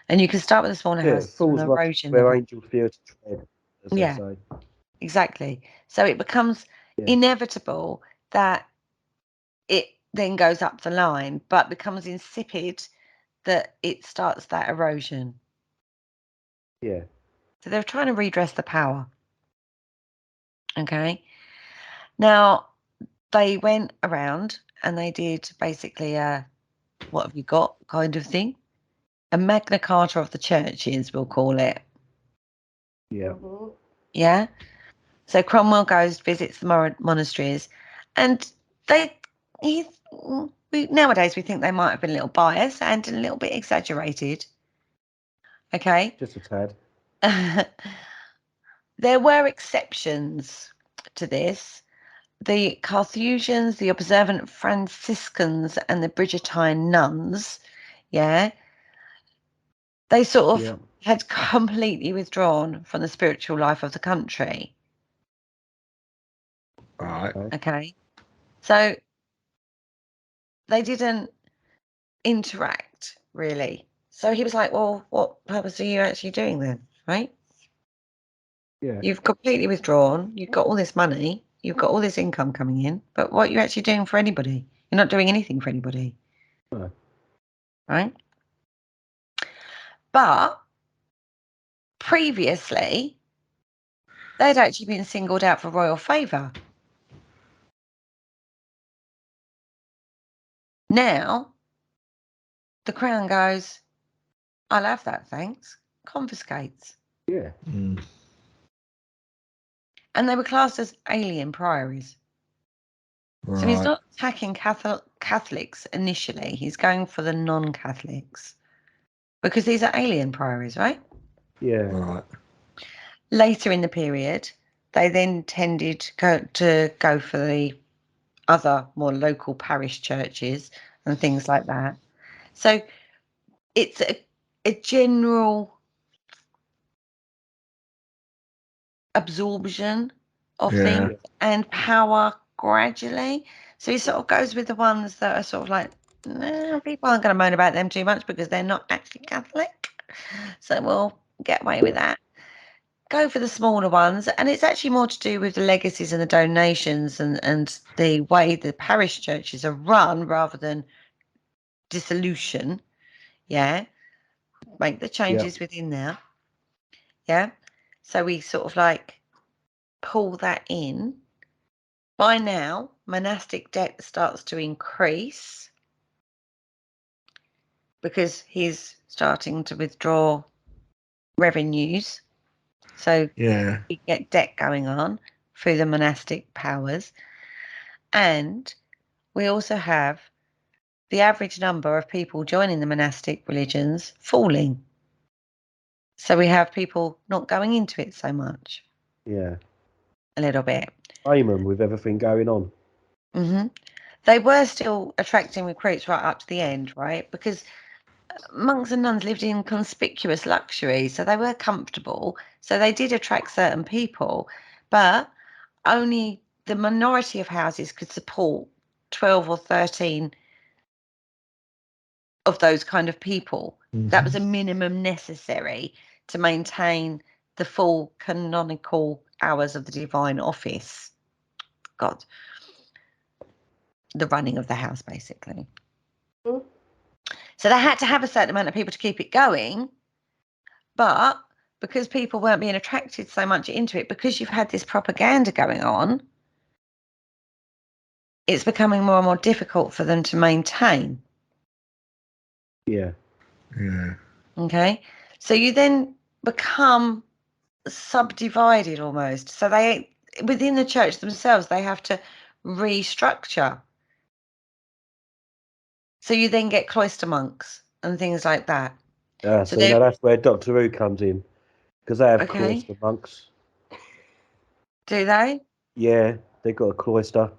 and you can start with the smaller houses and the erosion. Where angels fear to tread, as they say. Exactly. So it becomes inevitable that it then goes up the line, but becomes insipid that it starts that erosion. Yeah. So they're trying to redress the power. Okay. Now, they went around and they did basically what have you got kind of thing. A Magna Carta of the churches, we'll call it. Yeah. Yeah. So Cromwell goes, visits the monasteries, and nowadays we think they might have been a little biased and a little bit exaggerated. Okay. Just a tad. There were exceptions to this. The Carthusians, the observant Franciscans, and the Brigittine nuns, they sort of had completely withdrawn from the spiritual life of the country. Right. Okay. So they didn't interact really. So he was like, well, what purpose are you actually doing then? Right? Yeah. You've completely withdrawn. You've got all this money. You've got all this income coming in. But what are you actually doing for anybody? You're not doing anything for anybody. No. Right? But previously, they'd actually been singled out for royal favour. Now, the Crown goes, I'll have that, thanks. Confiscates. Yeah. Mm. And they were classed as alien priories. Right. So he's not attacking Catholics initially. He's going for the non-Catholics. Because these are alien priories, right? Yeah. Right. Later in the period, they then tended to go for the other more local parish churches and things like that. So it's a general absorption of Yeah. things and power gradually. So he sort of goes with the ones that are sort of like, no, people aren't going to moan about them too much because they're not actually Catholic. So we'll get away with that. Go for the smaller ones. And it's actually more to do with the legacies and the donations and the way the parish churches are run rather than dissolution. Yeah. Make the changes within there. Yeah. So we sort of like pull that in. By now, monastic debt starts to increase because he's starting to withdraw revenues. So Yeah. you get debt going on through the monastic powers. And we also have the average number of people joining the monastic religions falling. So we have people not going into it so much. Yeah. A little bit. Amen with everything going on. Mm-hmm. They were still attracting recruits right up to the end, right? Because monks and nuns lived in conspicuous luxury, so they were comfortable. So they did attract certain people, but only the minority of houses could support 12 or 13 of those kind of people. Mm-hmm. That was a minimum necessary to maintain the full canonical hours of the divine office. God. The running of the house, basically. Mm. So they had to have a certain amount of people to keep it going. But because people weren't being attracted so much into it, because you've had this propaganda going on, it's becoming more and more difficult for them to maintain. Yeah. Yeah. Okay. So you then become subdivided almost. So they, within the church themselves, they have to restructure. So you then get cloister monks and things like that. So now that's where Doctor Who comes in, because they have cloister monks. Do they? Yeah, they got a cloister.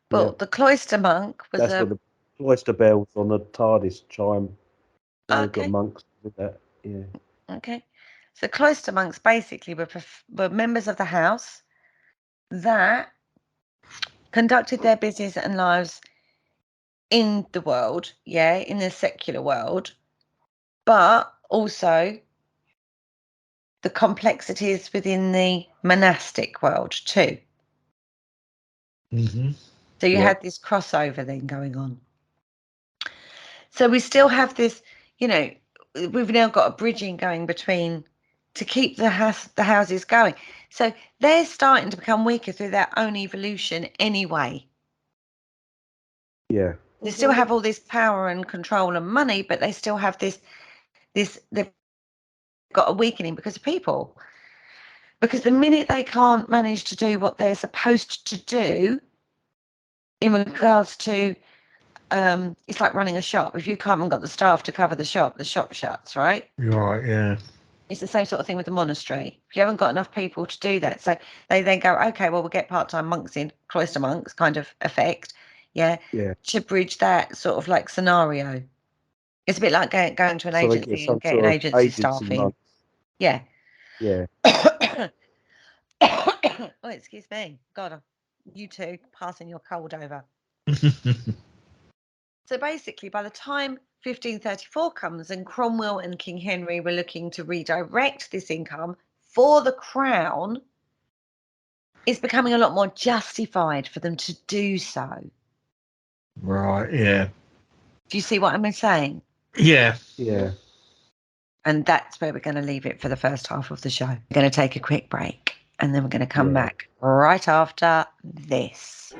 But the cloister monk was that's what the cloister bells on the TARDIS chime. They've got monks with that. Yeah. Okay. So cloister monks basically were members of the house that conducted their business and lives in the world, in the secular world, but also the complexities within the monastic world too. Mm-hmm. So you had this crossover then going on. So we still have this, we've now got a bridging going between to keep the houses going. So they're starting to become weaker through their own evolution anyway. Yeah. They still have all this power and control and money, but they still have this they've got a weakening because of people. Because the minute they can't manage to do what they're supposed to do in regards to it's like running a shop. If you haven't got the staff to cover the shop shuts, right? Right, yeah. It's the same sort of thing with the monastery. If you haven't got enough people to do that, so they then go, okay, well, we'll get part-time monks in, cloister monks kind of effect, to bridge that sort of like scenario. It's a bit like going to an agency and getting agency staff in. Monks. Yeah. Yeah. Oh, excuse me. God, you two passing your cold over. So basically, by the time 1534 comes and Cromwell and King Henry were looking to redirect this income for the crown, it's becoming a lot more justified for them to do so. Right, yeah. Do you see what I'm saying? Yeah. Yeah. And that's where we're going to leave it for the first half of the show. We're going to take a quick break and then we're going to come back right after this.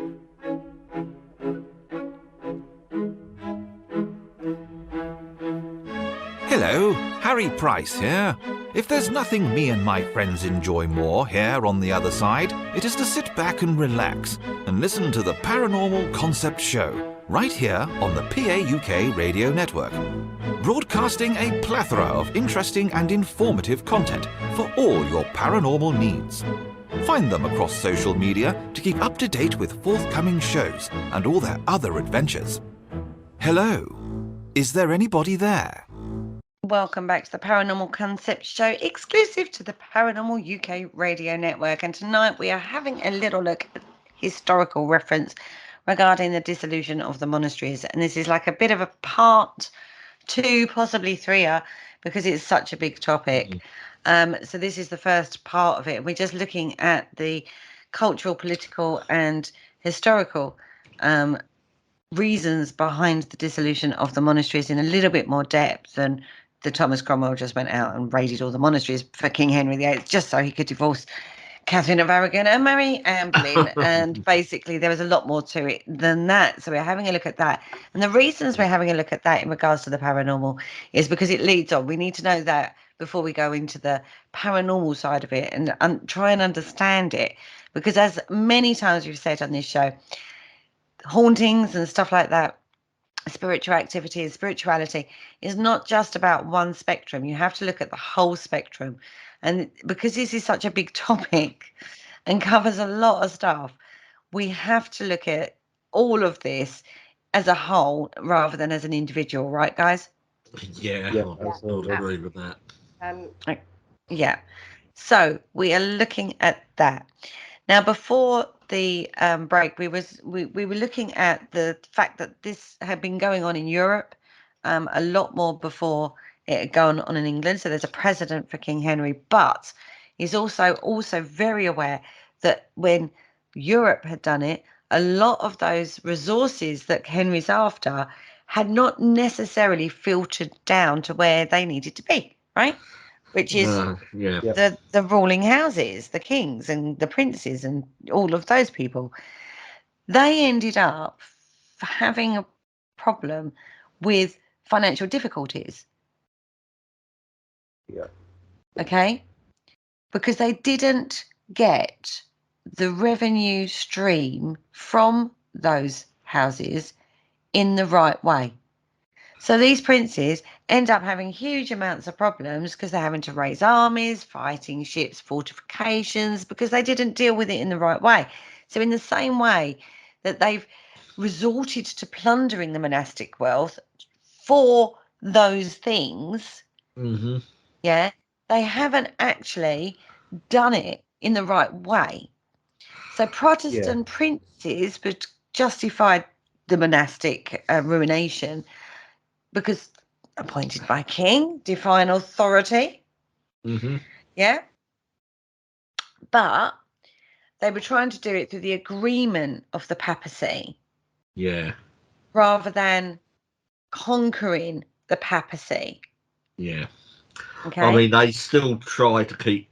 Hello, Harry Price here. If there's nothing me and my friends enjoy more here on the other side, it is to sit back and relax and listen to the Paranormal Concept Show, right here on the PAUK Radio Network. Broadcasting a plethora of interesting and informative content for all your paranormal needs. Find them across social media to keep up to date with forthcoming shows and all their other adventures. Hello, is there anybody there? Welcome back to the Paranormal Concept Show, exclusive to the Paranormal UK Radio Network. And tonight we are having a little look at historical reference regarding the dissolution of the monasteries. And this is like a bit of a part 2, possibly 3, because it's such a big topic. So this is the first part of it. We're just looking at the cultural, political and historical reasons behind the dissolution of the monasteries in a little bit more depth than the Thomas Cromwell just went out and raided all the monasteries for King Henry VIII just so he could divorce Catherine of Aragon and marry Anne Boleyn. And basically there was a lot more to it than that. So we're having a look at that. And the reasons we're having a look at that in regards to the paranormal is because it leads on. We need to know that before we go into the paranormal side of it and try and understand it. Because as many times we've said on this show, hauntings and stuff like that, spiritual activity and spirituality is not just about one spectrum. You have to look at the whole spectrum. And because this is such a big topic and covers a lot of stuff, we have to look at all of this as a whole rather than as an individual, right, guys? Yeah, I would agree with that. Yeah. So we are looking at that. Now, before the break, we were looking at the fact that this had been going on in Europe a lot more before it had gone on in England. So there's a precedent for King Henry, but he's also very aware that when Europe had done it, a lot of those resources that Henry's after had not necessarily filtered down to where they needed to be, right? Which is the ruling houses, the kings and the princes and all of those people. They ended up having a problem with financial difficulties. Yeah. Okay? Because they didn't get the revenue stream from those houses in the right way. So these princes end up having huge amounts of problems because they're having to raise armies, fighting ships, fortifications, because they didn't deal with it in the right way. So in the same way that they've resorted to plundering the monastic wealth for those things, yeah, they haven't actually done it in the right way. So Protestant princes would justify the monastic ruination because appointed by king, divine authority. Yeah. But they were trying to do it through the agreement of the papacy. Yeah. Rather than conquering the papacy. Yeah. Okay. I mean, they still try to keep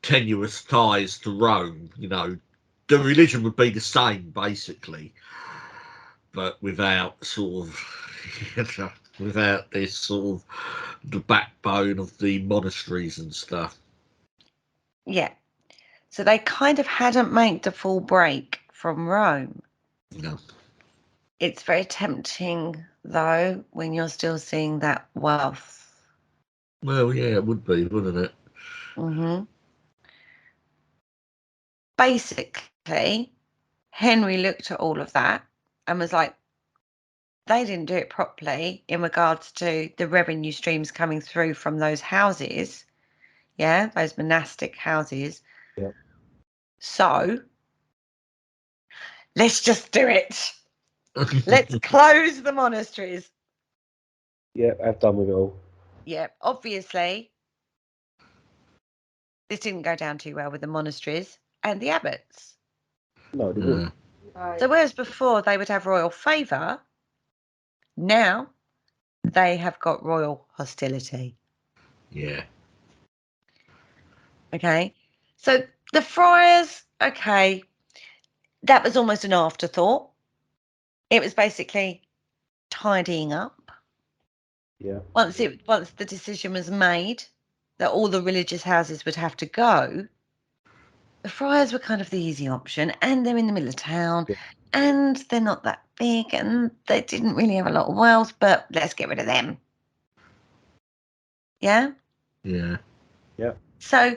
tenuous ties to Rome. You know, the religion would be the same basically, but without sort of, without this sort of the backbone of the monasteries and stuff. Yeah. So they kind of hadn't made the full break from Rome. No. It's very tempting, though, when you're still seeing that wealth. Well, yeah, it would be, wouldn't it? Basically, Henry looked at all of that and was like, they didn't do it properly in regards to the revenue streams coming through from those houses. Yeah, those monastic houses. Yeah. So let's just do it. Let's close the monasteries. Yeah, I've done with it all. Yeah, obviously, this didn't go down too well with the monasteries and the abbots. No, they didn't. So whereas before they would have royal favour, now they have got royal hostility. Yeah. Okay. So the friars, okay, that was almost an afterthought. It was basically tidying up. Yeah. Once the decision was made that all the religious houses would have to go, the Friars were kind of the easy option, and they're in the middle of town, Yeah. and they're not that big, and they didn't really have a lot of wealth, but let's get rid of them. Yeah? Yeah. Yeah. So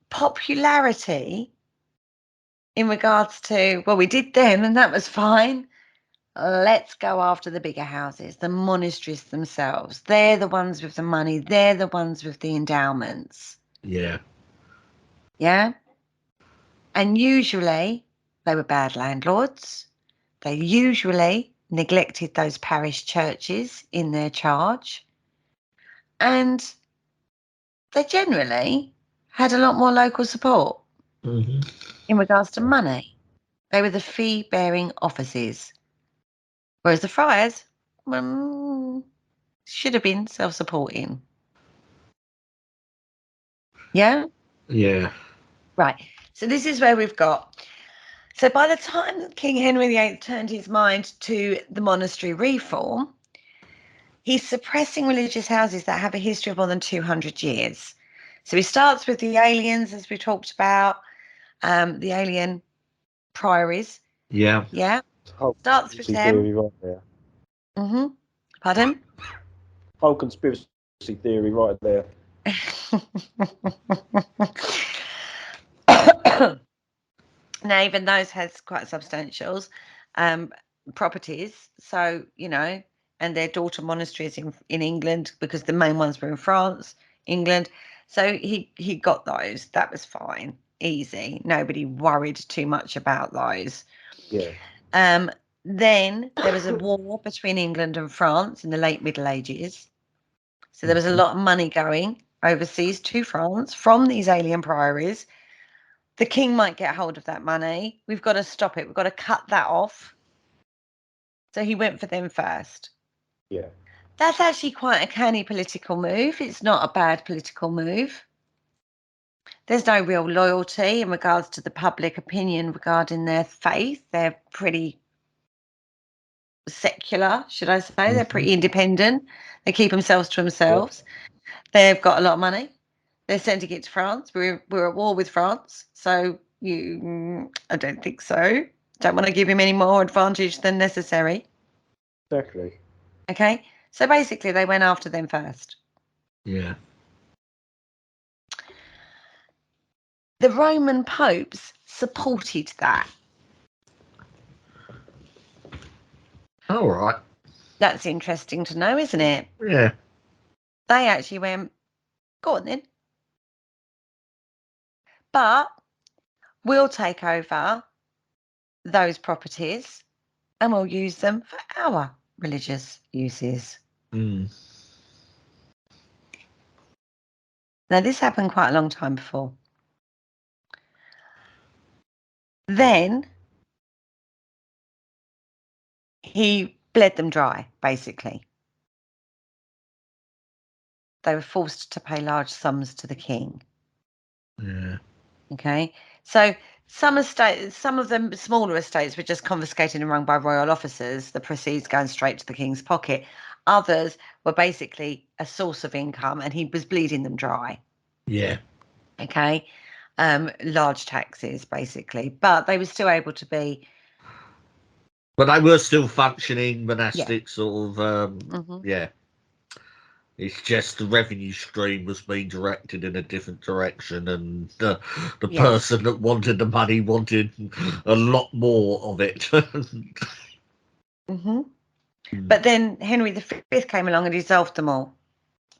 popularity in regards to, well, we did them and that was fine. Let's go after the bigger houses, the monasteries themselves. They're the ones with the money. They're the ones with the endowments. Yeah. Yeah? And usually they were bad landlords. They usually neglected those parish churches in their charge. And they generally had a lot more local support Hmm. in regards to money. They were the fee-bearing offices. Whereas the Friars should have been self-supporting. Yeah? Yeah. Right. So this is where we've got. So by the time that King Henry VIII turned his mind to the monastery reform, he's suppressing religious houses that have a history of more than 200 years. So he starts with the aliens, as we talked about, the alien priories. Yeah. Yeah. Whole Starts with conspiracy them. theory right there. Mm-hmm. Pardon? Whole conspiracy theory right there. Now, even those has quite substantial properties. So, you know, and their daughter monasteries in England, because the main ones were in France, England. So he got those. That was fine. Easy. Nobody worried too much about those. Yeah. Then there was a war between England and France in the late Middle Ages. So there was a lot of money going overseas to France from these alien priories. The king might get hold of that money. We've got to stop it. We've got to cut that off. So he went for them first. Yeah. That's actually quite a canny political move. It's not a bad political move. There's no real loyalty in regards to the public opinion regarding their faith. They're pretty secular, should I say. They're pretty independent. They keep themselves to themselves. They've got a lot of money. They're sending it to France. We're at war with France. So I don't think so. Don't want to give him any more advantage than necessary. Exactly. Okay. So basically they went after them first. Yeah. The Roman popes supported that. All right. That's interesting to know, isn't it? Yeah. They actually went, go on then. But we'll take over those properties and we'll use them for our religious uses. Mm. Now, this happened quite a long time before. Then he bled them dry, basically. They were forced to pay large sums to the king. Yeah. Okay. So some of the smaller estates were just confiscated and run by royal officers, the proceeds going straight to the king's pocket. Others were basically a source of income and he was bleeding them dry. Yeah. Okay. Large taxes, basically. But they were still able to be. But they were still functioning monastic sort of. Yeah. It's just the revenue stream was being directed in a different direction, and the person that wanted the money wanted a lot more of it. But then Henry V came along and dissolved them all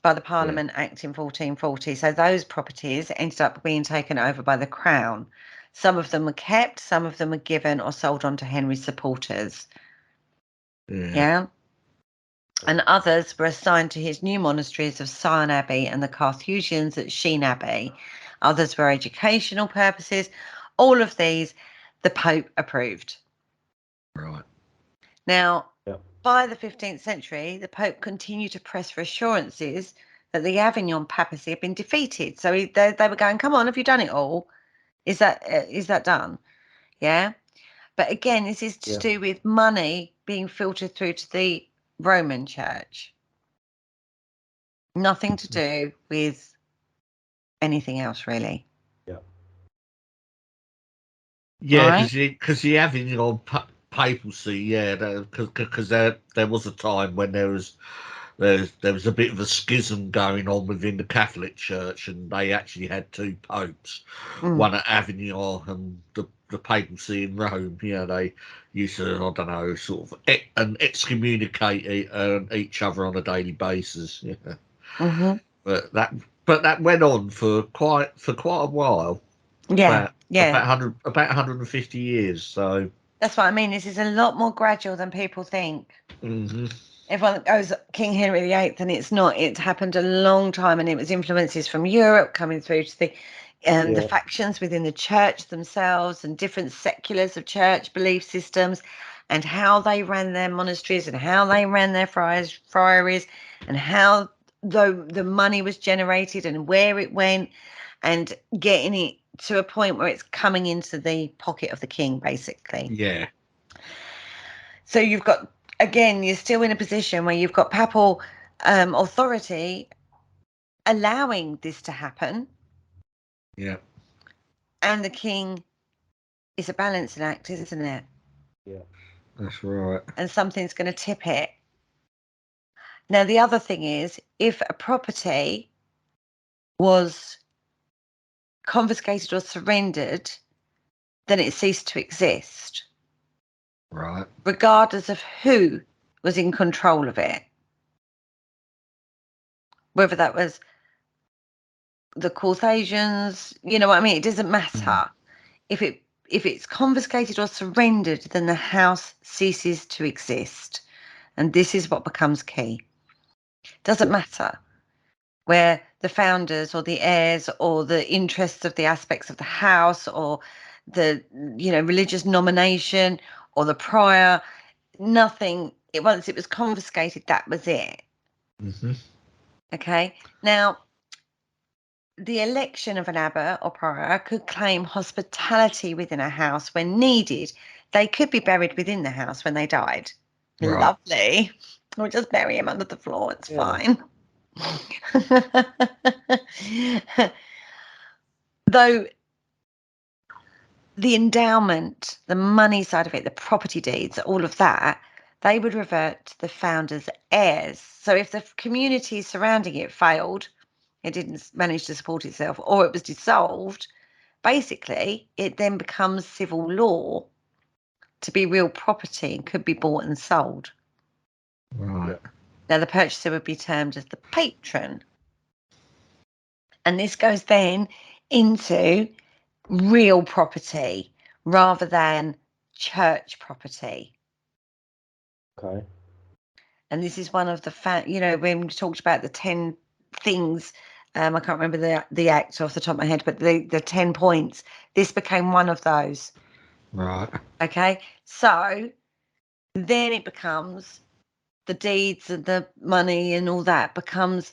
by the Parliament Act in 1440. So those properties ended up being taken over by the Crown. Some of them were kept, some of them were given or sold on to Henry's supporters. Yeah. And others were assigned to his new monasteries of Sion Abbey and the Carthusians at Sheen Abbey. Others were educational purposes. All of these, the Pope approved. Right. Now, by the 15th century, the Pope continued to press for assurances that the Avignon papacy had been defeated. So they were going, come on, have you done it all? Is that done? Yeah. But again, this is to do with money being filtered through to the Roman Church. Nothing to do with anything else, really. Yeah, Right. because you have in your papacy, yeah, because there was a time when there was a bit of a schism going on within the Catholic Church, and they actually had two popes, one at Avignon and the papacy in Rome. Yeah, they used to, I don't know, sort of excommunicate each other on a daily basis. Yeah, but that went on for quite a while. Yeah, About 150 years. So that's what I mean. This is a lot more gradual than people think. Everyone goes King Henry VIII, and it's not. It happened a long time, and it was influences from Europe coming through to the factions within the church themselves, and different seculars of church belief systems, and how they ran their monasteries and how they ran their friaries, and how the money was generated and where it went, and getting it to a point where it's coming into the pocket of the king, basically. yeah. So you've got, again, you're still in a position where you've got papal authority allowing this to happen. Yeah. And the king is a balancing act, isn't it? Yeah. That's right. And something's going to tip it. Now, the other thing is, if a property was confiscated or surrendered, then it ceased to exist. Right. Regardless of who was in control of it. Whether that was the Carthaginians, you know what I mean? It doesn't matter. If it's confiscated or surrendered, then the house ceases to exist. And this is what becomes key. Doesn't matter where the founders or the heirs or the interests of the aspects of the house or the religious nomination or the prior, nothing. Once it was confiscated, that was it. Okay. Now, the election of an abbot or prior could claim hospitality within a house when needed. They could be buried within the house when they died. Right. Lovely. Or just bury him under the floor. It's fine. Though the endowment, the money side of it, the property deeds, all of that, they would revert to the founder's heirs. So if the community surrounding it failed, it didn't manage to support itself, or it was dissolved, basically it then becomes civil law to be real property and could be bought and sold. Right. Now the purchaser would be termed as the patron. And this goes then into real property rather than church property. Okay. And this is one of the when we talked about the 10 things, I can't remember the act off the top of my head, but the 10 points, this became one of those. Right. Okay. So then it becomes the deeds and the money and all that becomes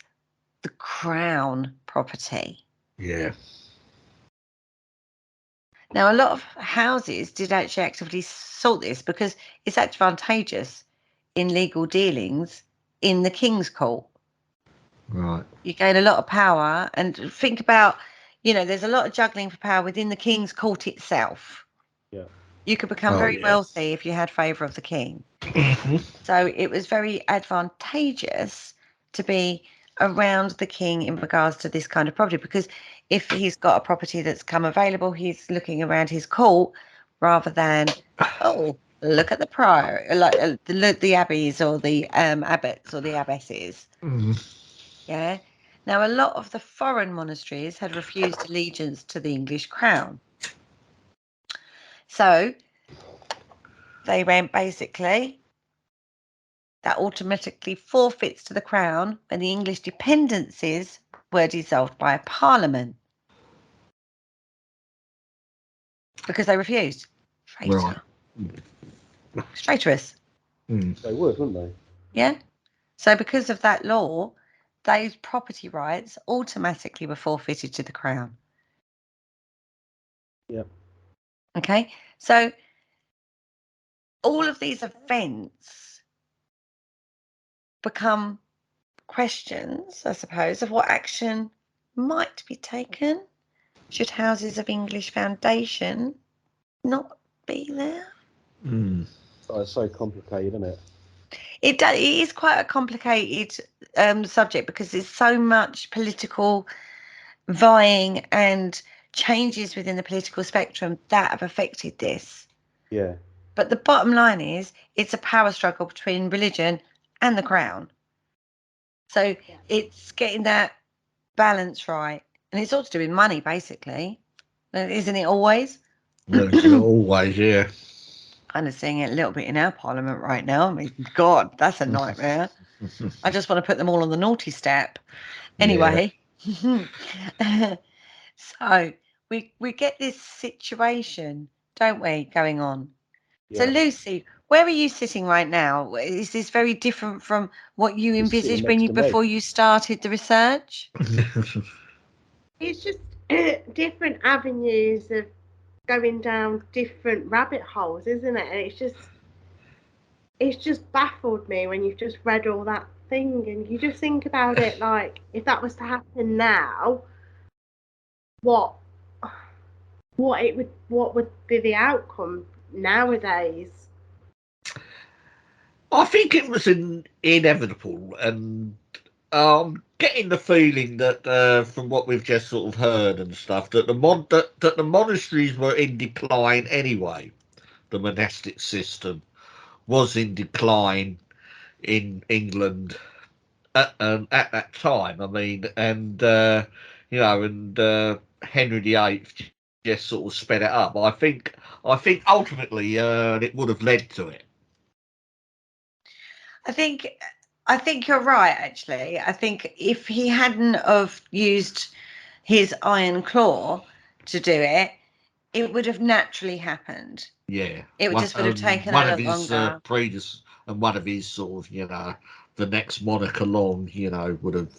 the crown property. Yeah. Now, a lot of houses did actually actively sought this because it's advantageous in legal dealings in the King's Court. Right. You gain a lot of power, and think about, there's a lot of juggling for power within the King's Court itself. Yeah. You could become very wealthy if you had favour of the king. So it was very advantageous to be around the king in regards to this kind of property, because if he's got a property that's come available, he's looking around his court rather than, oh, look at the prior, like the abbeys or the abbots or the abbesses. Yeah. Now, a lot of the foreign monasteries had refused allegiance to the English crown. So they went basically, that automatically forfeits to the crown when the English dependencies were dissolved by a parliament. Because they refused. Traitor. Right. Traitorous. They would, wouldn't they? Yeah. So because of that law, those property rights automatically were forfeited to the crown. Yeah. Okay. So all of these events become questions, I suppose, of what action might be taken should houses of English foundation not be there. Oh, it's so complicated, isn't it? It is quite a complicated subject because there's so much political vying and changes within the political spectrum that have affected this. Yeah. But the bottom line is it's a power struggle between religion and the crown. So it's getting that balance right. And it's all to do with money, basically. Isn't it always? Well, it's always, yeah. Kind of seeing it a little bit in our parliament right now. I mean, God, that's a nightmare. I just want to put them all on the naughty step. Anyway, so we get this situation, don't we, going on? Yeah. So, Lucy, where are you sitting right now? Is this very different from what you Just sitting envisaged next to me. before you started the research? It's just different avenues of going down different rabbit holes, isn't it? And it's just baffled me when you've just read all that thing, and you just think about it like, if that was to happen now, what would be the outcome nowadays? I think it was inevitable, and getting the feeling that from what we've just sort of heard and stuff, that the monasteries were in decline anyway. The monastic system was in decline in England at that time. I mean, and Henry VIII just sort of sped it up. I think ultimately it would have led to it. I think you're right, actually. I think if he hadn't have used his iron claw to do it, it would have naturally happened. Yeah, It would have taken one a of lot his longer. and one of his sort of, the next monarch along, would have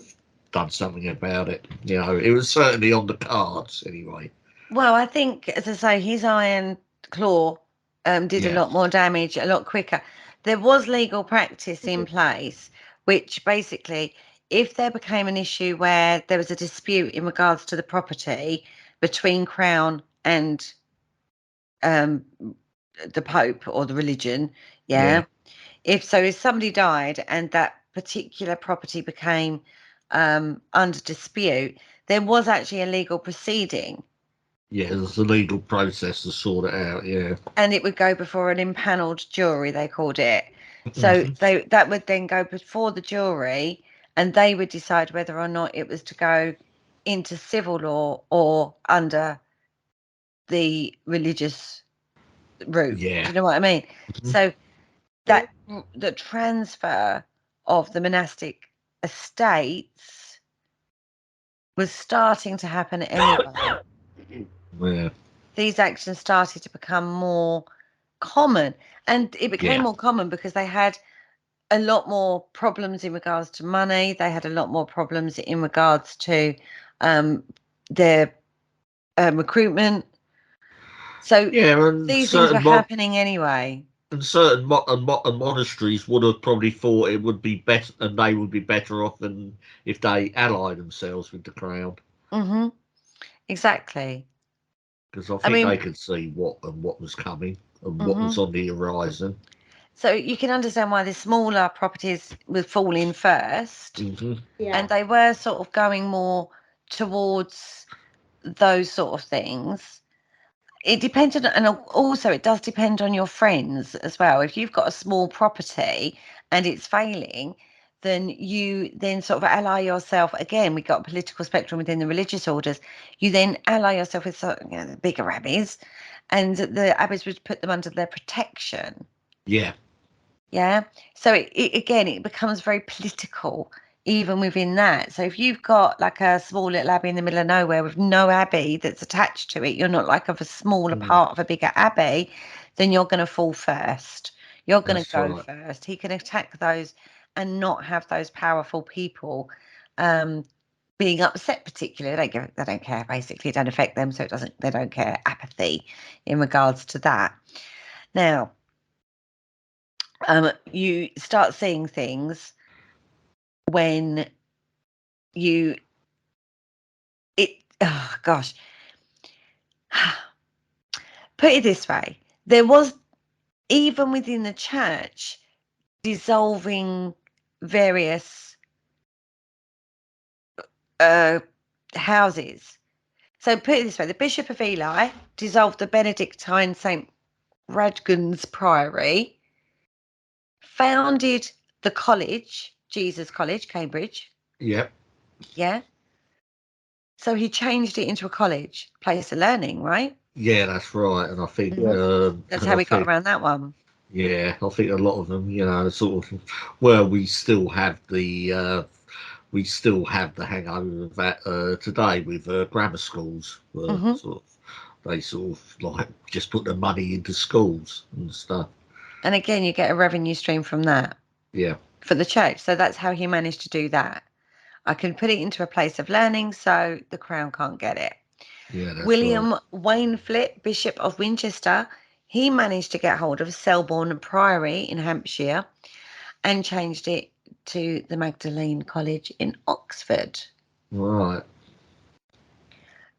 done something about it. It was certainly on the cards anyway. Well, I think, as I say, his iron claw did a lot more damage a lot quicker. There was legal practice in place, which basically, if there became an issue where there was a dispute in regards to the property between Crown and the Pope or the religion, if somebody died and that particular property became under dispute, there was actually a legal proceeding. Yeah, there's a legal process to sort it out, yeah. And it would go before an impaneled jury, they called it. So that would then go before the jury, and they would decide whether or not it was to go into civil law or under the religious route. Yeah. Do you know what I mean? So that the transfer of the monastic estates was starting to happen anyway. Yeah. These actions started to become more common, and it became more common because they had a lot more problems in regards to money. They had a lot more problems in regards to their recruitment. So these things were happening anyway. And certain monasteries would have probably thought it would be better, and they would be better off than if they allied themselves with the crown. Exactly. Because I think they could see what was coming and what was on the horizon. So you can understand why the smaller properties were falling first, and they were sort of going more towards those sort of things. It depended, and also it does depend on your friends as well. If you've got a small property and it's failing, then you then sort of ally yourself. Again, we got a political spectrum within the religious orders. You then ally yourself with the bigger abbeys, and the abbeys would put them under their protection. Yeah. So it becomes very political even within that. So if you've got like a small little abbey in the middle of nowhere with no abbey that's attached to it, you're not like of a smaller part of a bigger abbey, then you're going to fall first. You're going to go first. He can attack those and not have those powerful people being upset particularly. They don't care, basically. It don't affect them, so they don't care. Apathy in regards to that. Now, you start seeing things when oh gosh, put it this way, there was, even within the church, dissolving various houses. So put it this way, the Bishop of Ely dissolved the Benedictine St. Radgan's Priory, founded the college, Jesus College, Cambridge. Yep. Yeah. So he changed it into a college, place of learning, right? Yeah, that's right. And I think That's how we got around that one. Yeah, I think a lot of them, sort of, well, we still have the hangover of that today with grammar schools. They sort of like just put the money into schools and stuff. And again, you get a revenue stream from that. Yeah. For the church. So that's how he managed to do that. I can put it into a place of learning so the crown can't get it. Yeah, that's William right. Waynflete, Bishop of Winchester, he managed to get hold of Selborne Priory in Hampshire and changed it to the Magdalene College in Oxford. Right.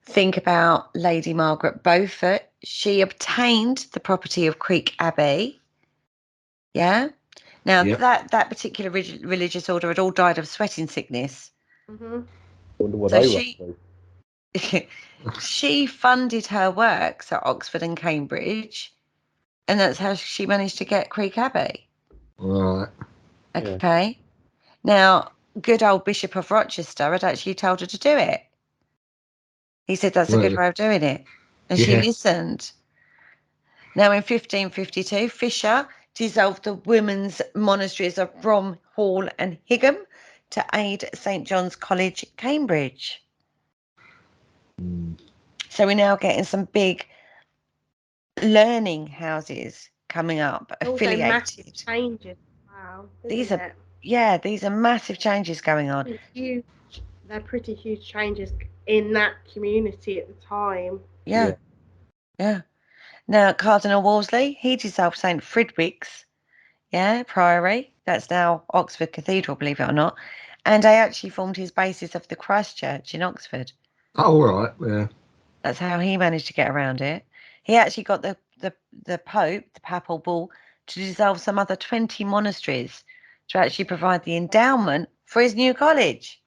Think about Lady Margaret Beaufort. She obtained the property of Creek Abbey. Yeah. Now, that particular religious order had all died of sweating sickness. Wonder what So they were. she funded her works at Oxford and Cambridge, and that's how she managed to get Creek Abbey. Right. Okay. Yeah. Now, good old Bishop of Rochester had actually told her to do it. He said that's a good way of doing it. And she listened. Now, in 1552, Fisher dissolved the women's monasteries of Brom, Hall and Higham to aid St. John's College, Cambridge. So we're now getting some big learning houses coming up, affiliated. Massive changes. Wow. These are massive changes going on. They're pretty huge changes in that community at the time. Yeah. Now, Cardinal Wolsey, he dissolved St. Fridwick's, Priory. That's now Oxford Cathedral, believe it or not. And they actually formed his basis of the Christ Church in Oxford. Oh, right, yeah. That's how he managed to get around it. He actually got the Pope, the papal bull, to dissolve some other 20 monasteries to actually provide the endowment for his new college.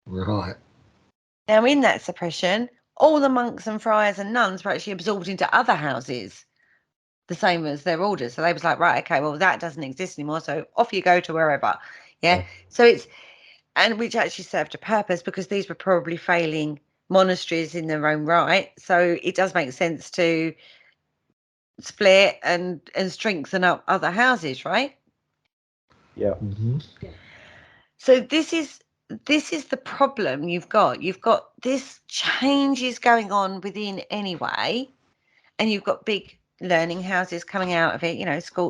Right. Now, in that suppression, all the monks and friars and nuns were actually absorbed into other houses, the same as their orders. So they was like, right, okay, well, that doesn't exist anymore, so off you go to wherever. Yeah. So and which actually served a purpose because these were probably failing monasteries in their own right. So it does make sense to split and strengthen up other houses, right? Yeah. Mm-hmm. So this is the problem you've got. You've got this changes going on within anyway, and you've got big learning houses coming out of it,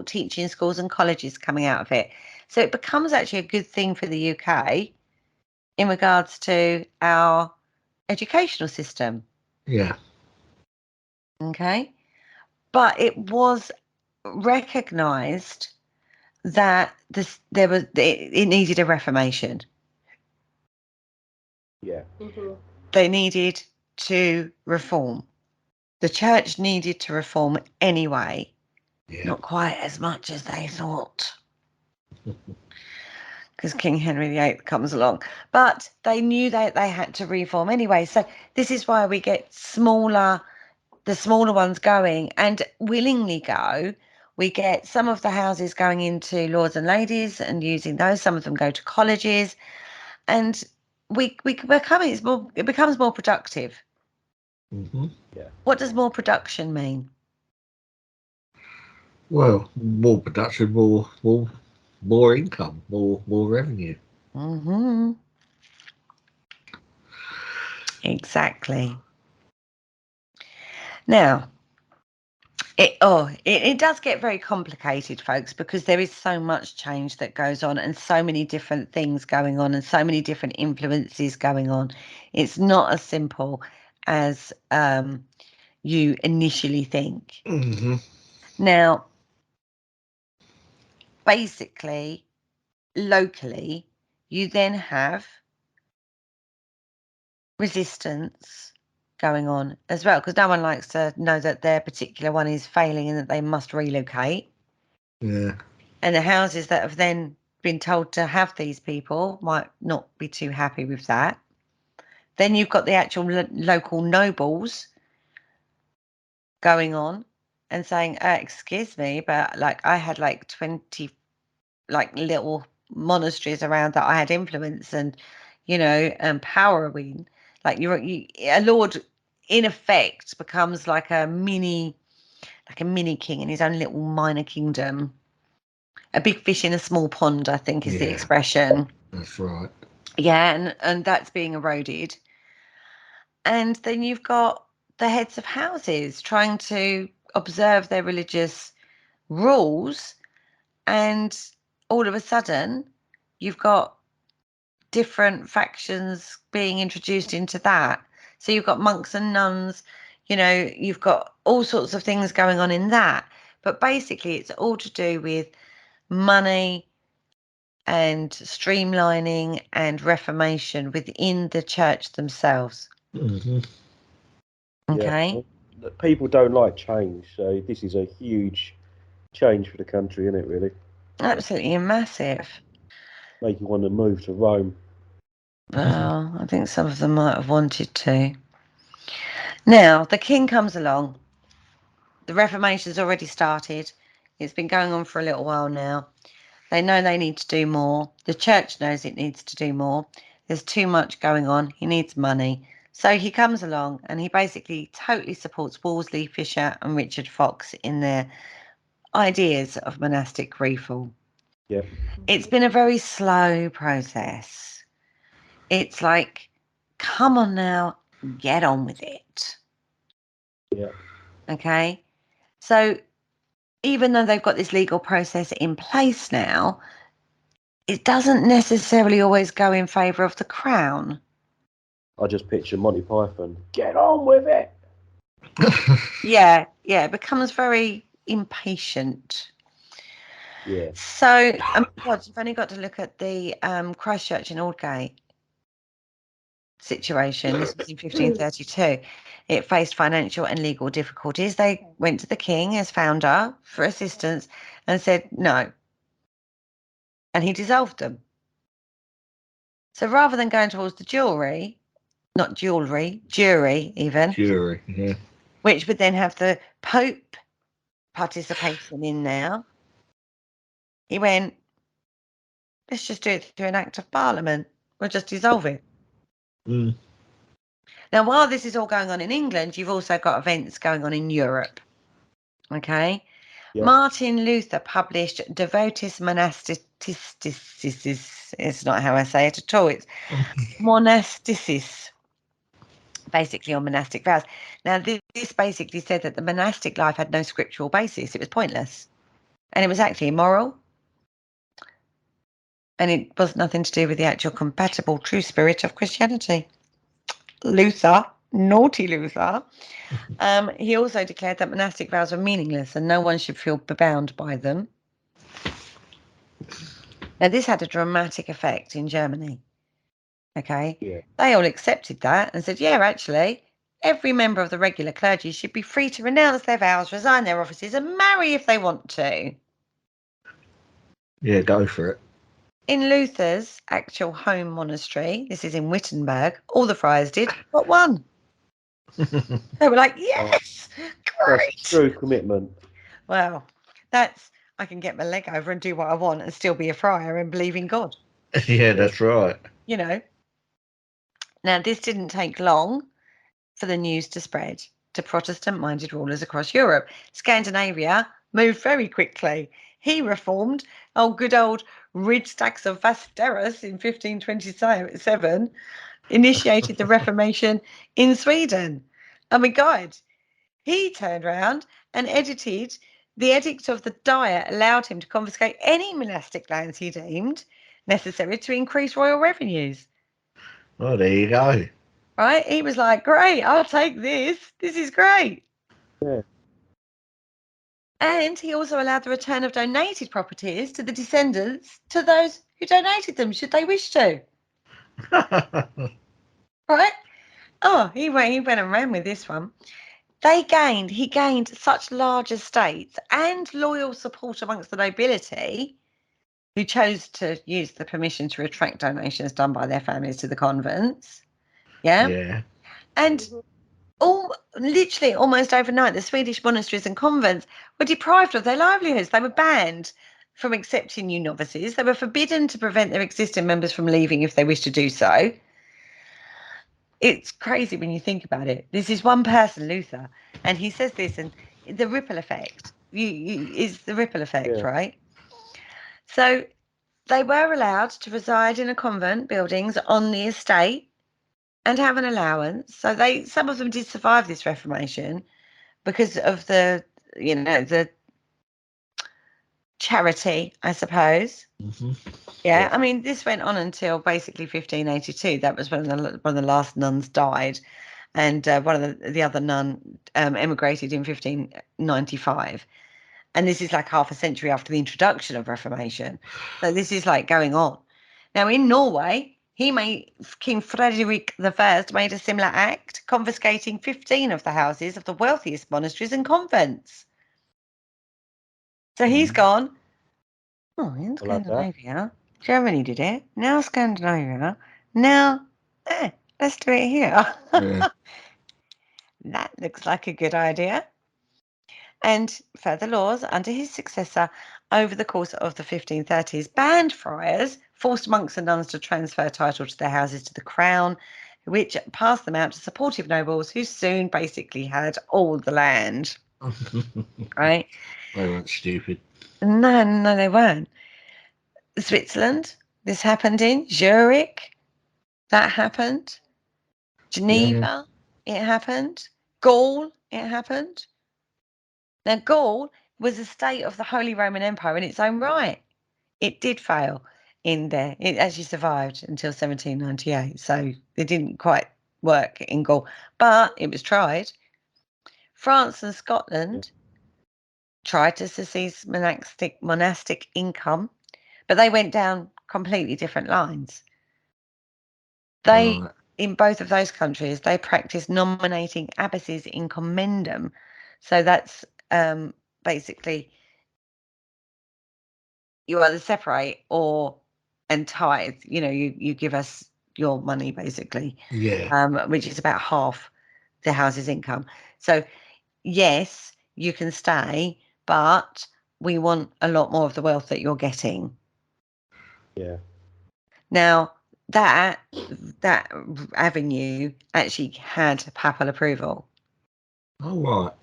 teaching schools and colleges coming out of it. So it becomes actually a good thing for the UK in regards to our educational system. Yeah. Okay. But it was recognised that it needed a reformation. Yeah. Mm-hmm. They needed to reform. The church needed to reform anyway. Yeah. Not quite as much as they thought. Because King Henry VIII comes along. But they knew that they had to reform anyway. So this is why we get the smaller ones going and willingly go. We get some of the houses going into lords and ladies and using those. Some of them go to colleges. And it becomes more productive. Mm-hmm. Yeah. What does more production mean? Well, more production, more income, more revenue. Mm-hmm. Exactly. Now, it does get very complicated, folks, because there is so much change that goes on and so many different things going on and so many different influences going on. It's not as simple as you initially think. Mm-hmm. Now, basically, locally, you then have resistance going on as well, because no one likes to know that their particular one is failing and that they must relocate. Yeah. And the houses that have then been told to have these people might not be too happy with that. Then you've got the actual local nobles going on and saying, excuse me, but like I had like 20 like little monasteries around that I had influence and, you know, power in. Like a lord in effect becomes like a mini king in his own little minor kingdom. A big fish in a small pond, I think, is the expression. That's right. Yeah, and that's being eroded. And then you've got the heads of houses trying to observe their religious rules, and all of a sudden you've got different factions being introduced into that. So you've got monks and nuns, you know, you've got all sorts of things going on in that. But basically it's all to do with money and streamlining and reformation within the church themselves. Mm-hmm. Okay. Yeah. People don't like change, so this is a huge change for the country, isn't it, really? Absolutely massive. Make you want to move to Rome. Well, I think some of them might have wanted to. Now, the king comes along. The Reformation's already started. It's been going on for a little while now. They know they need to do more. The church knows it needs to do more. There's too much going on. He needs money. So he comes along and he basically totally supports Wolsey, Fisher and Richard Fox in their ideas of monastic reform. Yeah. It's been a very slow process. It's like, come on now, get on with it. Yeah. Okay. So even though they've got this legal process in place now, it doesn't necessarily always go in favour of the crown. I just picture Monty Python. Get on with it. Yeah, it becomes very impatient. Yeah. So, God, you've only got to look at the Christchurch in Aldgate situation. This was in 1532. It faced financial and legal difficulties. They went to the king as founder for assistance and said no. And he dissolved them. So rather than going towards the jury even, Jury, yeah. which would then have the Pope participation in now, he went, let's just do it through an act of parliament. We'll just dissolve it. Mm. Now, while this is all going on in England, you've also got events going on in Europe. Okay? Yeah. Martin Luther published Devotis Monasticis. It's not how I say it at all. It's Monasticis, basically on monastic vows. Now, this basically said that the monastic life had no scriptural basis. It was pointless. And it was actually immoral. And it was nothing to do with the actual compatible true spirit of Christianity. Luther, naughty Luther, he also declared that monastic vows were meaningless and no one should feel bound by them. Now, this had a dramatic effect in Germany. Okay? Yeah. They all accepted that and said, yeah, actually, every member of the regular clergy should be free to renounce their vows, resign their offices and marry if they want to. Yeah, go for it. In Luther's actual home monastery, this is in Wittenberg, all the friars did but one. They were like, yes, great. That's true commitment. Well, I can get my leg over and do what I want and still be a friar and believe in God. Yeah, that's right. You know. Now, this didn't take long for the news to spread to Protestant-minded rulers across Europe. Scandinavia moved very quickly. He reformed good old Ridstax of Vasteras in 1527, initiated the Reformation in Sweden. Oh my God. He turned around and edited the edict of the Diet, allowed him to confiscate any monastic lands he deemed necessary to increase royal revenues. Well, there you go. Right? He was like, great, I'll take this. This is great. Yeah. And he also allowed the return of donated properties to the descendants to those who donated them, should they wish to. Right? Oh, he went and ran with this one. He gained such large estates and loyal support amongst the nobility, who chose to use the permission to retract donations done by their families to the convents. Yeah. Yeah. And literally almost overnight, the Swedish monasteries and convents were deprived of their livelihoods. They were banned from accepting new novices. They were forbidden to prevent their existing members from leaving if they wished to do so. It's crazy when you think about it. This is one person, Luther, and he says this, and the ripple effect is the ripple effect, Yeah. right? So they were allowed to reside in a convent buildings on the estate and have an allowance. So some of them did survive this Reformation because of the charity, I suppose. Mm-hmm. Yeah, I mean, this went on until basically 1582. That was when the last nuns died, and one of the other nun emigrated in 1595. And this is like half a century after the introduction of Reformation. So this is like going on. Now in Norway, King Frederick I made a similar act, confiscating 15 of the houses of the wealthiest monasteries and convents. So he's gone, in Scandinavia, Germany did it, now Scandinavia, now let's do it here. Yeah. That looks like a good idea. And further laws under his successor over the course of the 1530s banned friars, forced monks and nuns to transfer title to their houses to the crown, which passed them out to supportive nobles who soon basically had all the land. Right? They weren't stupid. No, they weren't. Switzerland, this happened in. Zurich, that happened. Geneva, it happened. Gaul, it happened. Now, Gaul was a state of the Holy Roman Empire in its own right. It did fail in there. It actually survived until 1798. So it didn't quite work in Gaul, but it was tried. France and Scotland tried to seize monastic income, but they went down completely different lines. In both of those countries, they practiced nominating abbesses in commendam. So that's basically you either separate and tithe. You give us your money, basically. Yeah. Which is about half the house's income. So yes, you can stay, but we want a lot more of the wealth that you're getting. Yeah. Now that avenue actually had papal approval. Oh, right.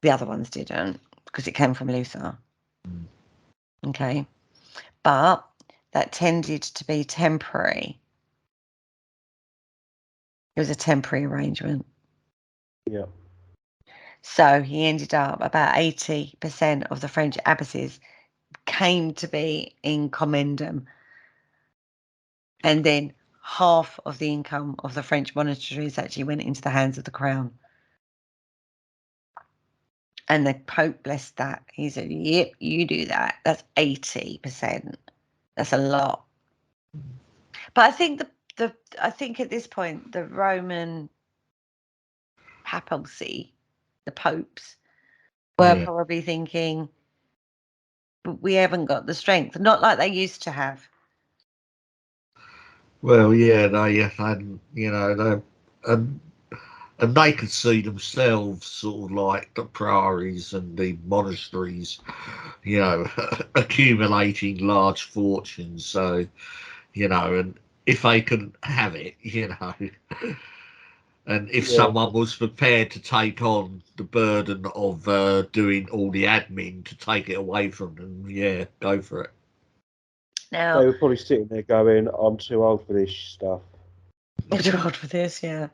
The other ones didn't, because it came from Luther. Okay. But that tended to be temporary. It was a temporary arrangement. Yeah. So he ended up about 80% of the French abbesses came to be in commendam. And then half of the income of the French monasteries actually went into the hands of the crown. And the Pope blessed that. He said, yep, you do that. That's 80%. That's a lot. But I think I think at this point, the Roman papacy, the popes, were probably thinking, we haven't got the strength. Not like they used to have. Well, yeah, they hadn't, and they could see themselves sort of like the priories and the monasteries, accumulating large fortunes. So, and if they couldn't have it, and if someone was prepared to take on the burden of doing all the admin to take it away from them, go for it. Now, they were probably sitting there going, I'm too old for this stuff. I'm too old for this, yeah.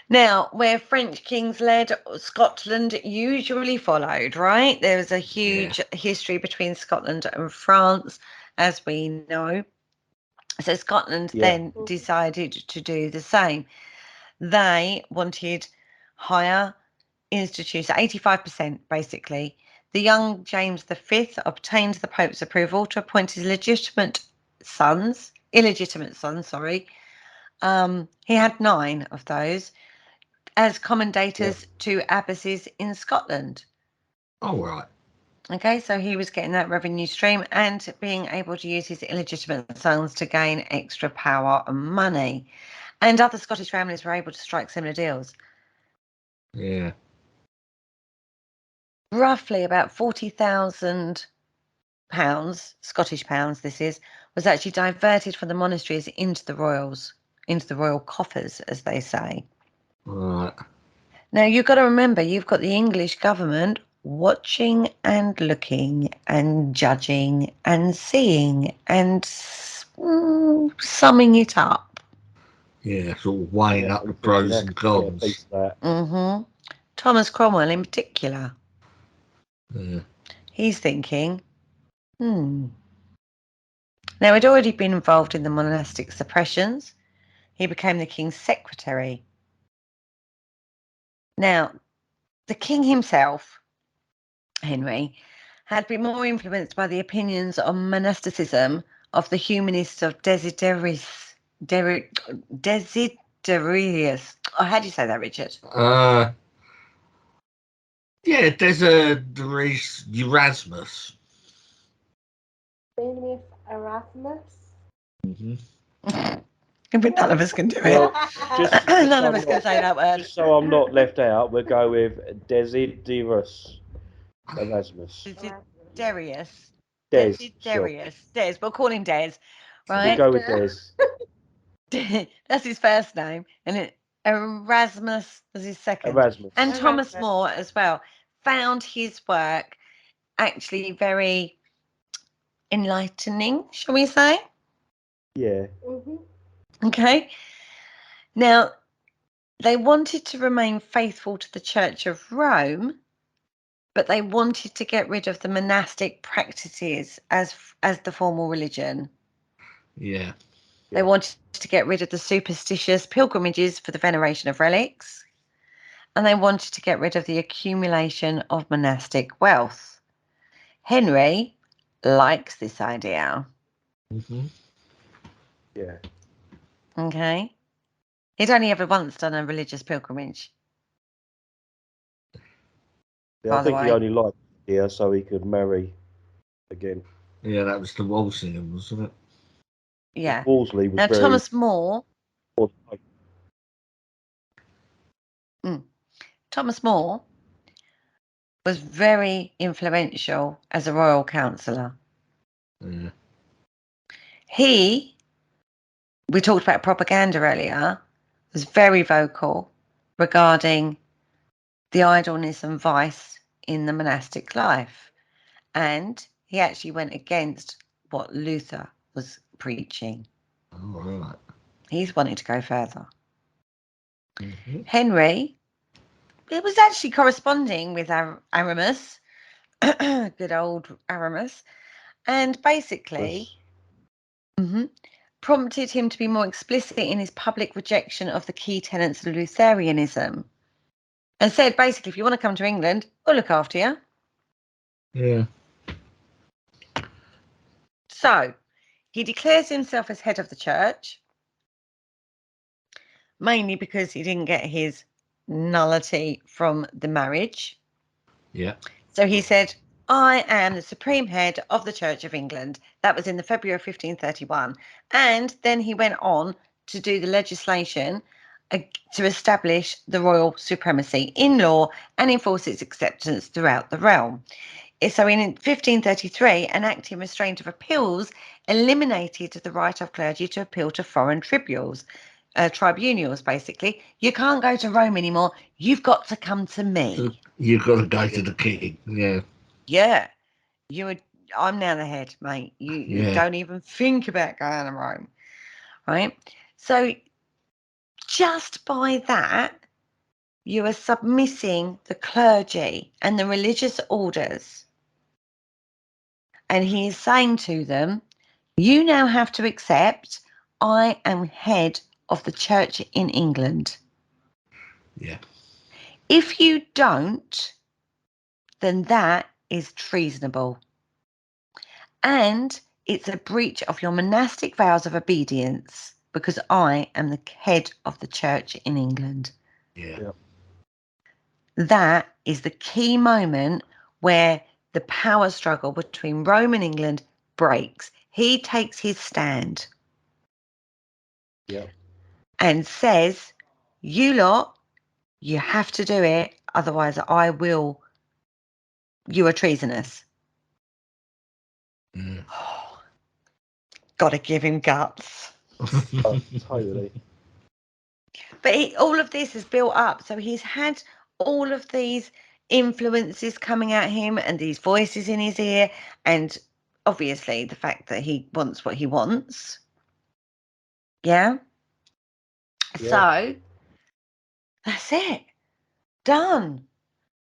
Now, where French kings led, Scotland usually followed, right? There was a huge history between Scotland and France, as we know. So Scotland then decided to do the same. They wanted higher institutions, 85% basically. the young James V obtained the Pope's approval to appoint his illegitimate sons. Sorry. He had 9 of those as commendators to abbacies in Scotland. All right. Okay, so he was getting that revenue stream and being able to use his illegitimate sons to gain extra power and money. And other Scottish families were able to strike similar deals. Yeah. Roughly about £40,000, Scottish pounds this is, was actually diverted from the monasteries into the royal coffers, as they say. Right. Now, you've got to remember, you've got the English government watching and looking and judging and seeing and summing it up. Yeah, sort of weighing up the pros and cons. Thomas Cromwell in particular. Yeah. He's thinking, Now, he'd already been involved in the monastic suppressions. He became the king's secretary. Now, the king himself, Henry, had been more influenced by the opinions on monasticism of the humanists of Desiderius. Oh, how do you say that, Richard? Yeah, there's a Erasmus. Erasmus. But none of us can do it. Well, None of us can say that word. Just so I'm not left out, we'll go with Desiderius Erasmus. Desiderius. Des. Desiderius. Des. We'll call him Des, We'll right? go with Des. That's his first name. And Erasmus was his second. Erasmus. And Thomas More as well found his work actually very enlightening, shall we say? Yeah. Okay. Now, they wanted to remain faithful to the Church of Rome, but they wanted to get rid of the monastic practices as the formal religion. Yeah. They wanted to get rid of the superstitious pilgrimages for the veneration of relics, and they wanted to get rid of the accumulation of monastic wealth. Henry likes this idea. Yeah. Okay. He'd only ever once done a religious pilgrimage. Yeah, I think he only liked it here so he could marry again. Yeah, that was the Walsingham, wasn't it? Yeah. Wolsey was now, very... Thomas More. Thomas More was very influential as a royal councillor. Yeah. We talked about propaganda earlier, was very vocal regarding the idleness and vice in the monastic life. And he actually went against what Luther was preaching. Oh, right. He's wanting to go further. Henry, it was actually corresponding with Aramis, good old Aramis, and basically prompted him to be more explicit in his public rejection of the key tenets of Lutheranism, and said, basically, if you want to come to England, we'll look after you. Yeah. So he declares himself as head of the church, mainly because he didn't get his nullity from the marriage. Yeah. So he said, I am the supreme head of the Church of England. That was in the February of 1531. And then he went on to do the legislation to establish the royal supremacy in law and enforce its acceptance throughout the realm. So in 1533, an act in restraint of appeals eliminated the right of clergy to appeal to foreign tribunals, basically. You can't go to Rome anymore. You've got to come to me. You've got to go to the king. Yeah. Yeah. I'm now the head, mate. You don't even think about going to Rome. Right? So just by that, you are submitting the clergy and the religious orders. And he is saying to them, you now have to accept I am head of the church in England. Yeah. If you don't, then that is treasonable. And it's a breach of your monastic vows of obedience because I am the head of the church in England. Yeah. That is the key moment where the power struggle between Rome and England breaks. He takes his stand and says, you lot, you have to do it, otherwise I will, you are treasonous. Gotta give him guts. Oh, totally. But all of this is built up. So he's had all of these influences coming at him and these voices in his ear. And obviously the fact that he wants what he wants. Yeah. So that's it. Done.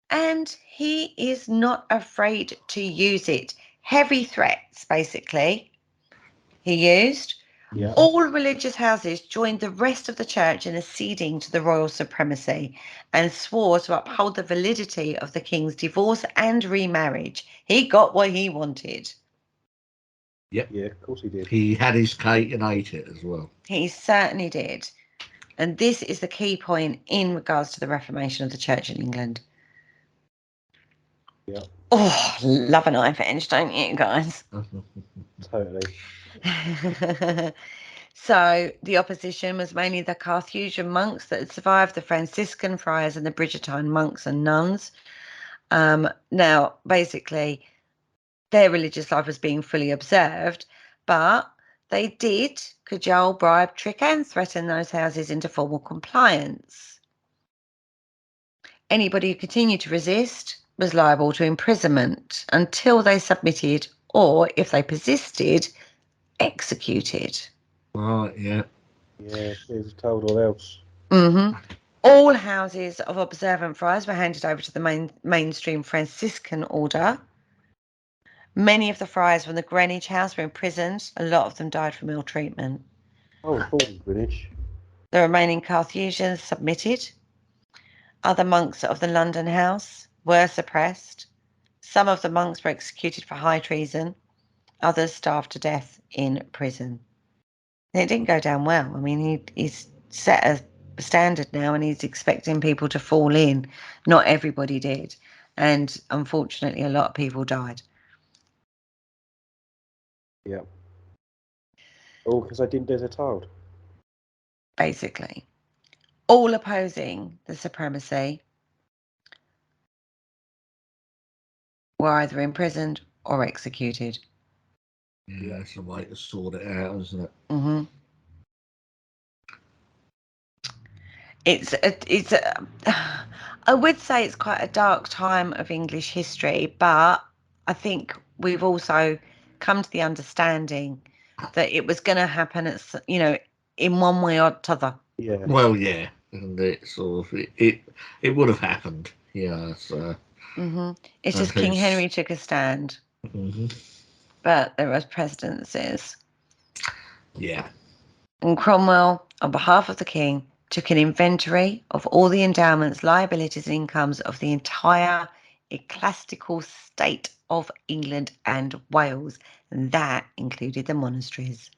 And he is not afraid to use it. Heavy threats, basically, he used. Yeah. All religious houses joined the rest of the church in acceding to the royal supremacy and swore to uphold the validity of the king's divorce and remarriage. He got what he wanted. Yep. Yeah, of course he did. He had his cake and ate it as well. He certainly did. And this is the key point in regards to the Reformation of the church in England. Yeah. Oh, love a knife edge, don't you, guys? Totally. So the opposition was mainly the Carthusian monks that had survived, the Franciscan friars and the Brigittine monks and nuns. Now, basically, their religious life was being fully observed, but they did cajole, bribe, trick and threaten those houses into formal compliance. Anybody who continued to resist was liable to imprisonment until they submitted, or if they persisted, executed. Right, yeah. Yeah, he was told or else. All houses of observant friars were handed over to the mainstream Franciscan order. Many of the friars from the Greenwich house were imprisoned. A lot of them died from ill treatment. I was born in Greenwich. The remaining Carthusians submitted. Other monks of the London house were suppressed. Some of the monks were executed for high treason. Others starved to death in prison. It didn't go down well. I mean, he's set a standard now and he's expecting people to fall in. Not everybody did. And unfortunately, a lot of people died. Yeah. All because I didn't do as a child. Basically. All opposing the supremacy were either imprisoned or executed. Yeah, that's the way to sort it out, isn't it? I would say it's quite a dark time of English history, but I think we've also come to the understanding that it was going to happen, in one way or t'other. Yeah. Well, yeah, and it sort of it would have happened. Yeah. So. It's just King Henry took a stand. But there was precedences. Yeah. And Cromwell, on behalf of the king, took an inventory of all the endowments, liabilities and incomes of the entire ecclesiastical state of England and Wales. And that included the monasteries.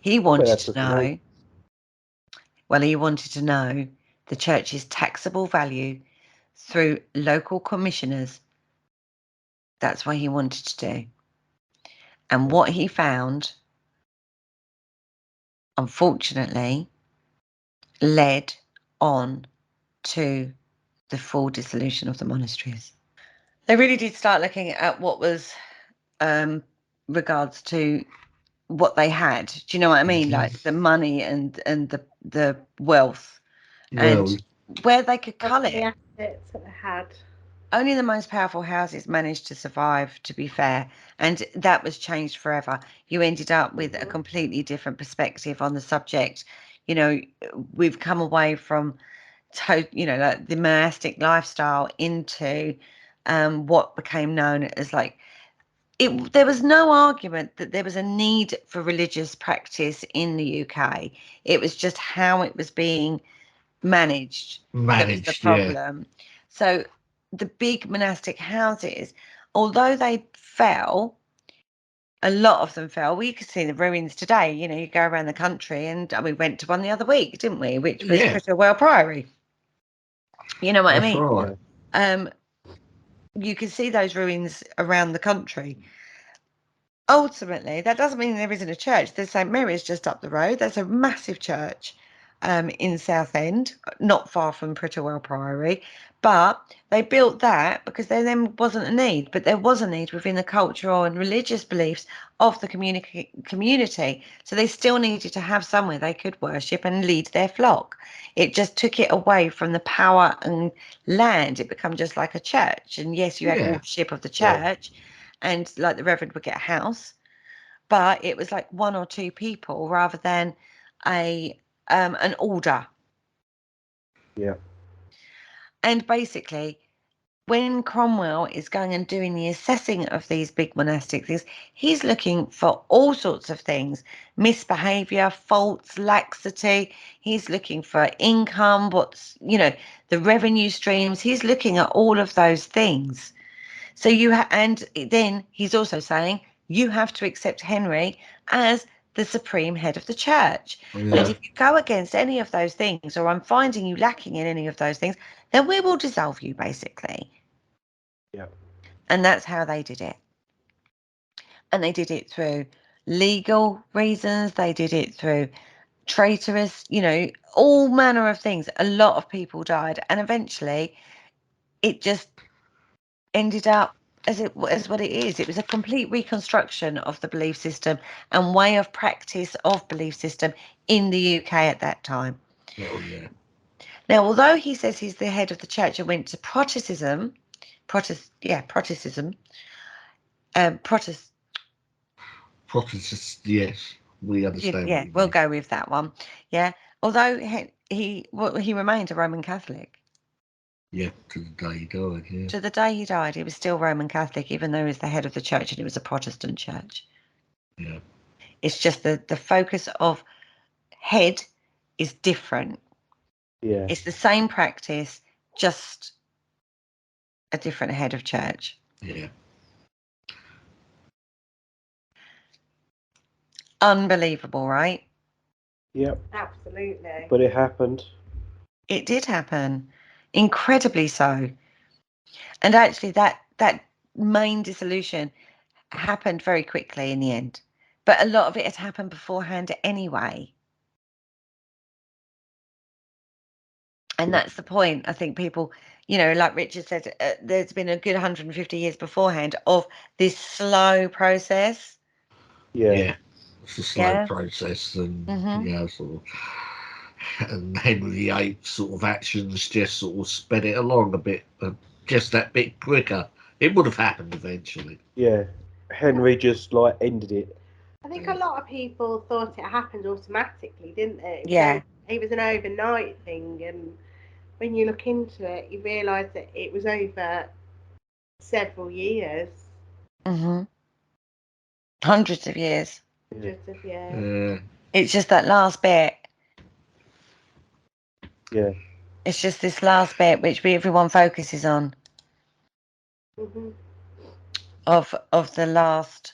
He wanted to know, he wanted to know the church's taxable value through local commissioners. That's what he wanted to do. And what he found, unfortunately, led on to the full dissolution of the monasteries. They really did start looking at what was regards to what they had. Do you know what I mean? Like the money and the wealth and where they could cull it. The assets that they had. Only the most powerful houses managed to survive, to be fair, and that was changed forever. You ended up with a completely different perspective on the subject. You know, we've come away from, like the monastic lifestyle into what became known as there was no argument that there was a need for religious practice in the UK. It was just how it was being managed that was the problem. So the big monastic houses, although they fell, a lot of them fell. We could see the ruins today. You know, you go around the country, and we went to one the other week, didn't we? Which was Cromwell Priory. You know what I mean? Right. You can see those ruins around the country. Ultimately, that doesn't mean there isn't a church. There's St Mary's just up the road. There's a massive church in Southend, not far from Prittlewell Priory. But they built that because there then wasn't a need. But there was a need within the cultural and religious beliefs of the community. So they still needed to have somewhere they could worship and lead their flock. It just took it away from the power and land. It became just like a church. And yes, you had worship of the church. And like the Reverend would get a house, but it was like one or two people rather than an order. Yeah. And basically, when Cromwell is going and doing the assessing of these big monastic things, he's looking for all sorts of things: misbehavior, faults, laxity. He's looking for income, the revenue streams. He's looking at all of those things. So and then he's also saying you have to accept Henry as the supreme head of the church. And if you go against any of those things, or I'm finding you lacking in any of those things, then we will dissolve you, basically. Yeah. And that's how they did it. And they did it through legal reasons. They did it through traitorous, all manner of things. A lot of people died, and eventually it just ended up as what it is. It was a complete reconstruction of the belief system and way of practice of belief system in the UK at that time. Oh, yeah. Now, although he says he's the head of the church and went to Protestantism, Protestants, yes, we understand. Yeah, we'll go with that one. Yeah, although he remained a Roman Catholic. Yeah, to the day he died, yeah. To the day he died, he was still Roman Catholic, even though he was the head of the church and it was a Protestant church. Yeah. It's just the focus of head is different. Yeah. It's the same practice, just a different head of church. Yeah. Unbelievable, right? Yep. Absolutely. But it happened. It did happen. Incredibly so. And actually that main dissolution happened very quickly in the end. But a lot of it had happened beforehand anyway. And that's the point. I think people, like Richard said, there's been a good 150 years beforehand of this slow process. Yeah. It's a slow process, and and Henry VIII sort of actions just sort of sped it along a bit, just that bit quicker. It would have happened eventually. Yeah. Henry just ended it. I think a lot of people thought it happened automatically, didn't it? Yeah. It was an overnight thing, and when you look into it, you realise that it was over several years. Mm-hmm. Hundreds of years. Hundreds of years. It's just that last bit. Yeah. It's just this last bit which everyone focuses on. Mm-hmm. Of the last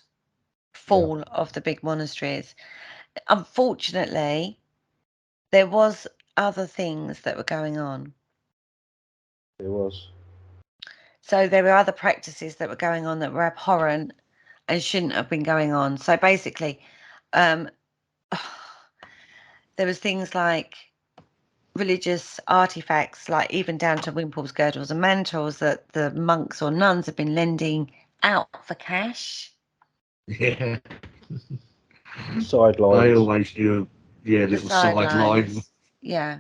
fall of the big monasteries. Unfortunately, there was other things that were going on. There was. So there were other practices that were going on that were abhorrent and shouldn't have been going on. So basically, there was things like religious artifacts, like even down to wimples, girdles and mantles that the monks or nuns have been lending out for cash. Yeah. Sidelines. They always knew, little sidelines. Yeah.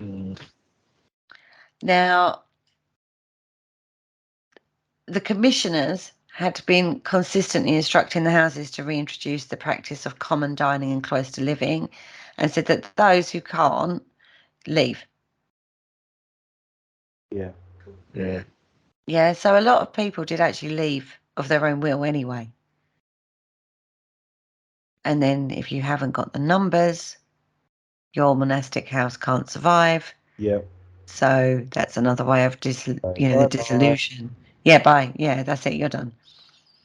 Now, the commissioners had been consistently instructing the houses to reintroduce the practice of common dining and cloister living, and said that those who can't, leave. Yeah. Yeah. Yeah, so a lot of people did actually leave of their own will anyway. And then if you haven't got the numbers, your monastic house can't survive. Yeah. So that's another way of the dissolution. Yeah, that's it. You're done.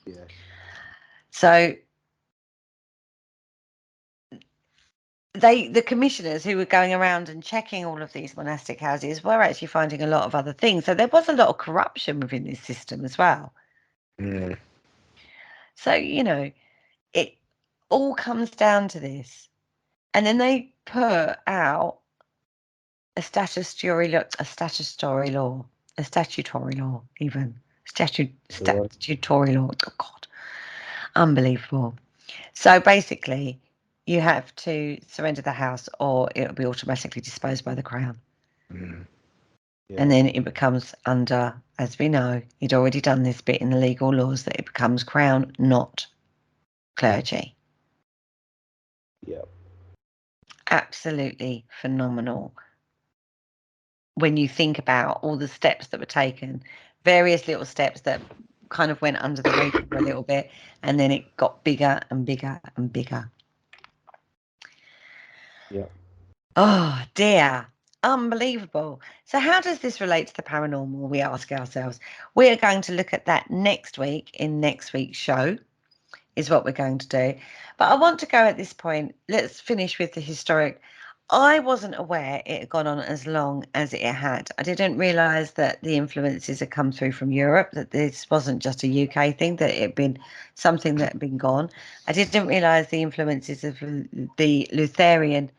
Yeah. So the commissioners who were going around and checking all of these monastic houses were actually finding a lot of other things. So there was a lot of corruption within this system as well. Yeah. So, it all comes down to this. And then they put out a statutory law, Oh, God, unbelievable. So basically, you have to surrender the house or it'll be automatically disposed by the Crown. Mm. Yeah. And then it becomes under, as we know, he'd already done this bit in the legal laws, that it becomes Crown, not clergy. Yeah. Absolutely phenomenal. When you think about all the steps that were taken, various little steps that kind of went under the radar for a little bit, and then it got bigger and bigger and bigger. Yeah. Oh dear, unbelievable. So how does this relate to the paranormal, we ask ourselves? We are going to look at that next week in next week's show, is what we're going to do. But I want to go at this point, let's finish with the historic. I wasn't aware it had gone on as long as it had. I didn't realise that the influences had come through from Europe, that this wasn't just a UK thing, that it had been something that had been gone. I didn't realise the influences of the Lutheran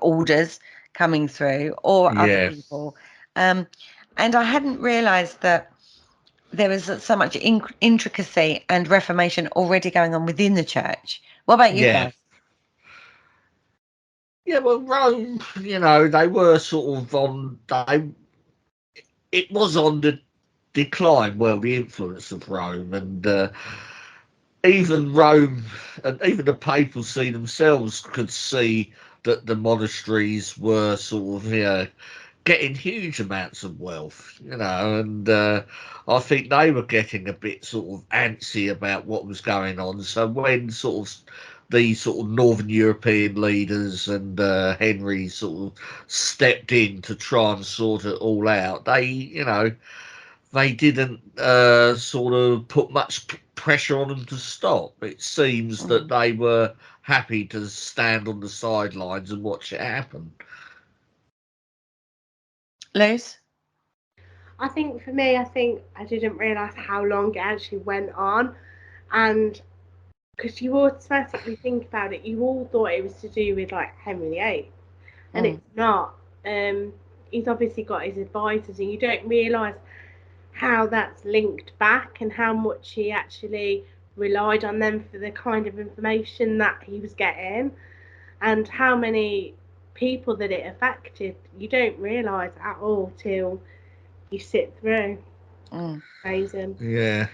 orders coming through, or other people. And I hadn't realised that there was so much intricacy and reformation already going on within the church. What about you guys? Yeah, well, Rome, they were sort of it was on the decline, well, the influence of Rome, and even Rome and even the papacy themselves could see that the monasteries were sort of, getting huge amounts of wealth, and I think they were getting a bit sort of antsy about what was going on. So when these sort of Northern European leaders and Henry sort of stepped in to try and sort it all out, they didn't sort of put much pressure on them to stop. It seems that they were happy to stand on the sidelines and watch it happen. Liz? I think for me, I didn't realise how long it actually went on. And because you automatically think about it, you all thought it was to do with like Henry VIII. And it's not. He's obviously got his advisors, and you don't realise how that's linked back and how much he actually relied on them for the kind of information that he was getting, and how many people that it affected. You don't realise at all till you sit through. Amazing. Yeah.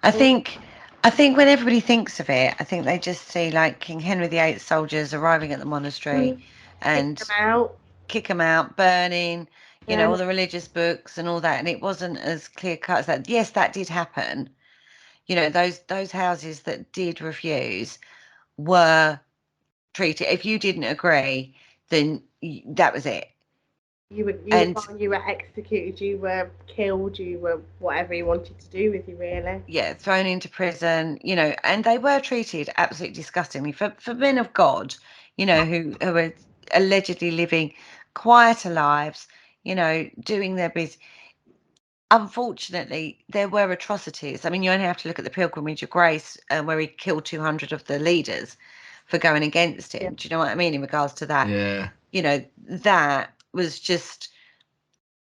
I think when everybody thinks of it, I think they just see like King Henry VIII soldiers arriving at the monastery and kick them out, burning, all the religious books and all that. And it wasn't as clear cut as that. Yes, that did happen. Those houses that did refuse were treated. If you didn't agree, then that was it. You were executed, you were killed, you were whatever he wanted to do with you, really. Yeah, thrown into prison, and they were treated absolutely disgustingly for men of God, who were allegedly living quieter lives, doing their business. Unfortunately, there were atrocities. I mean, you only have to look at the Pilgrimage of Grace, where he killed 200 of the leaders for going against him. Yeah. Do you know what I mean in regards to that? Yeah. That was just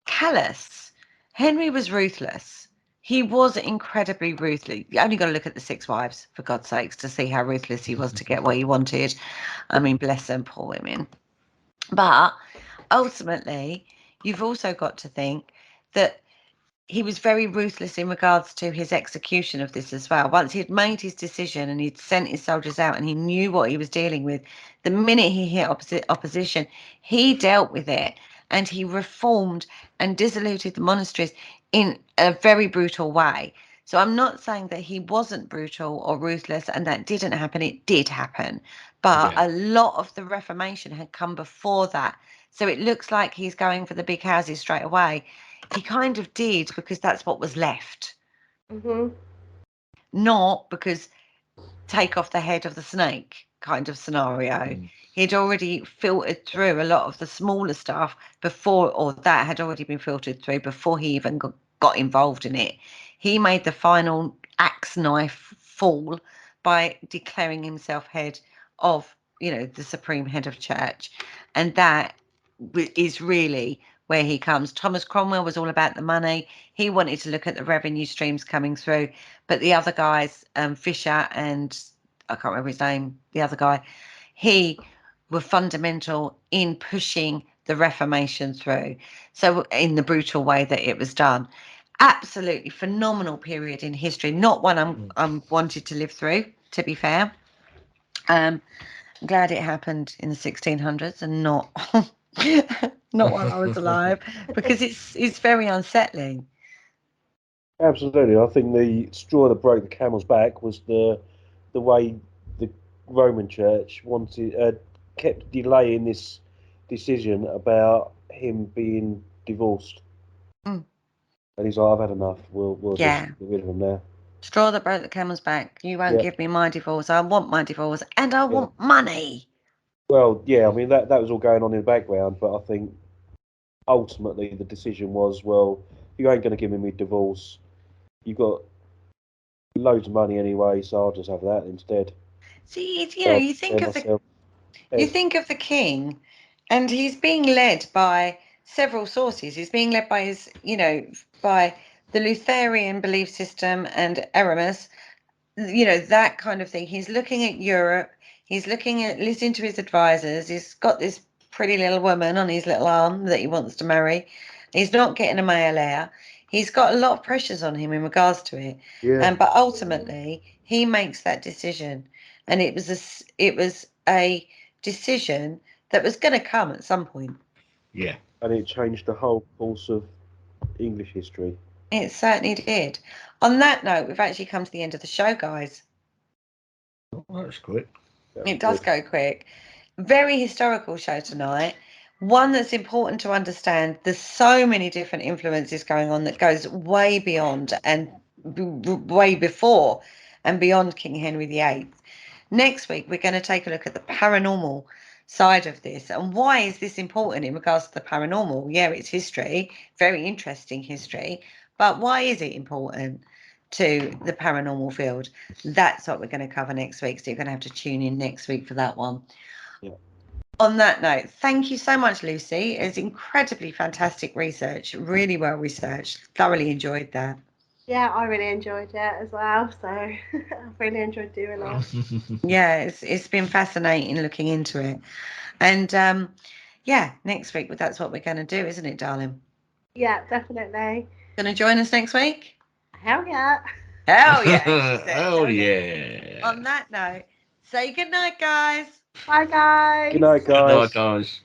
callous. Henry was ruthless. He was incredibly ruthless. You only got to look at the 6 wives, for God's sakes, to see how ruthless he was to get what he wanted. I mean, bless them, poor women. But ultimately, you've also got to think that he was very ruthless in regards to his execution of this as well. Once he'd made his decision and he'd sent his soldiers out and he knew what he was dealing with, the minute he hit opposition, he dealt with it and he reformed and dissoluted the monasteries in a very brutal way. So I'm not saying that he wasn't brutal or ruthless and that didn't happen. It did happen. But a lot of the Reformation had come before that. So it looks like he's going for the big houses straight away. He kind of did because that's what was left, not because take off the head of the snake kind of scenario. He'd already filtered through a lot of the smaller stuff before, or that had already been filtered through before he even got involved in it. He made the final axe knife fall by declaring himself head of, the supreme head of church. And that is really where he comes. Thomas Cromwell was all about the money. He wanted to look at the revenue streams coming through, but the other guys, Fisher and I can't remember his name, the other guy, he were fundamental in pushing the Reformation through. So in the brutal way that it was done. Absolutely phenomenal period in history. Not one I'm wanted to live through, to be fair. I'm glad it happened in the 1600s and not while I was alive, because it's very unsettling. Absolutely. I think the straw that broke the camel's back was the way the Roman Church kept delaying this decision about him being divorced. And he's like, I've had enough. We'll just get rid of him now. Straw that broke the camel's back. You won't give me my divorce. I want my divorce, and I want money. Well, yeah, I mean, that was all going on in the background, but I think ultimately the decision was, well, you ain't going to give me my divorce. You've got loads of money anyway, so I'll just have that instead. See, you think of the king, and he's being led by several sources. He's being led by his, by the Lutheran belief system and Aramis, that kind of thing. He's looking at Europe. He's listening to his advisors. He's got this pretty little woman on his little arm that he wants to marry. He's not getting a male heir. He's got a lot of pressures on him in regards to it. Yeah. But ultimately, he makes that decision, and it was a decision that was going to come at some point. Yeah. And it changed the whole course of English history. It certainly did. On that note, we've actually come to the end of the show, guys. Oh, that's quick. It does go quick. Very historical show tonight. One that's important to understand. There's so many different influences going on that goes way beyond and way before and beyond King Henry VIII. Next week, we're going to take a look at the paranormal side of this. And why is this important in regards to the paranormal? Yeah, it's history, very interesting history. But why is it important to the paranormal field? That's what we're going to cover next week. So you're going to have to tune in next week for that one. Yeah. On that note, thank you so much, Lucy. It's incredibly fantastic research, really well researched. Thoroughly enjoyed that. Yeah, I really enjoyed it as well. So I've really enjoyed doing it. Yeah, it's been fascinating looking into it. And next week, that's what we're going to do, isn't it, darling? Yeah, definitely. Going to join us next week? Hell yeah. Hell yeah. Oh, yeah. On that note, say good night, guys. Bye, guys. Good night, guys. Good night, guys.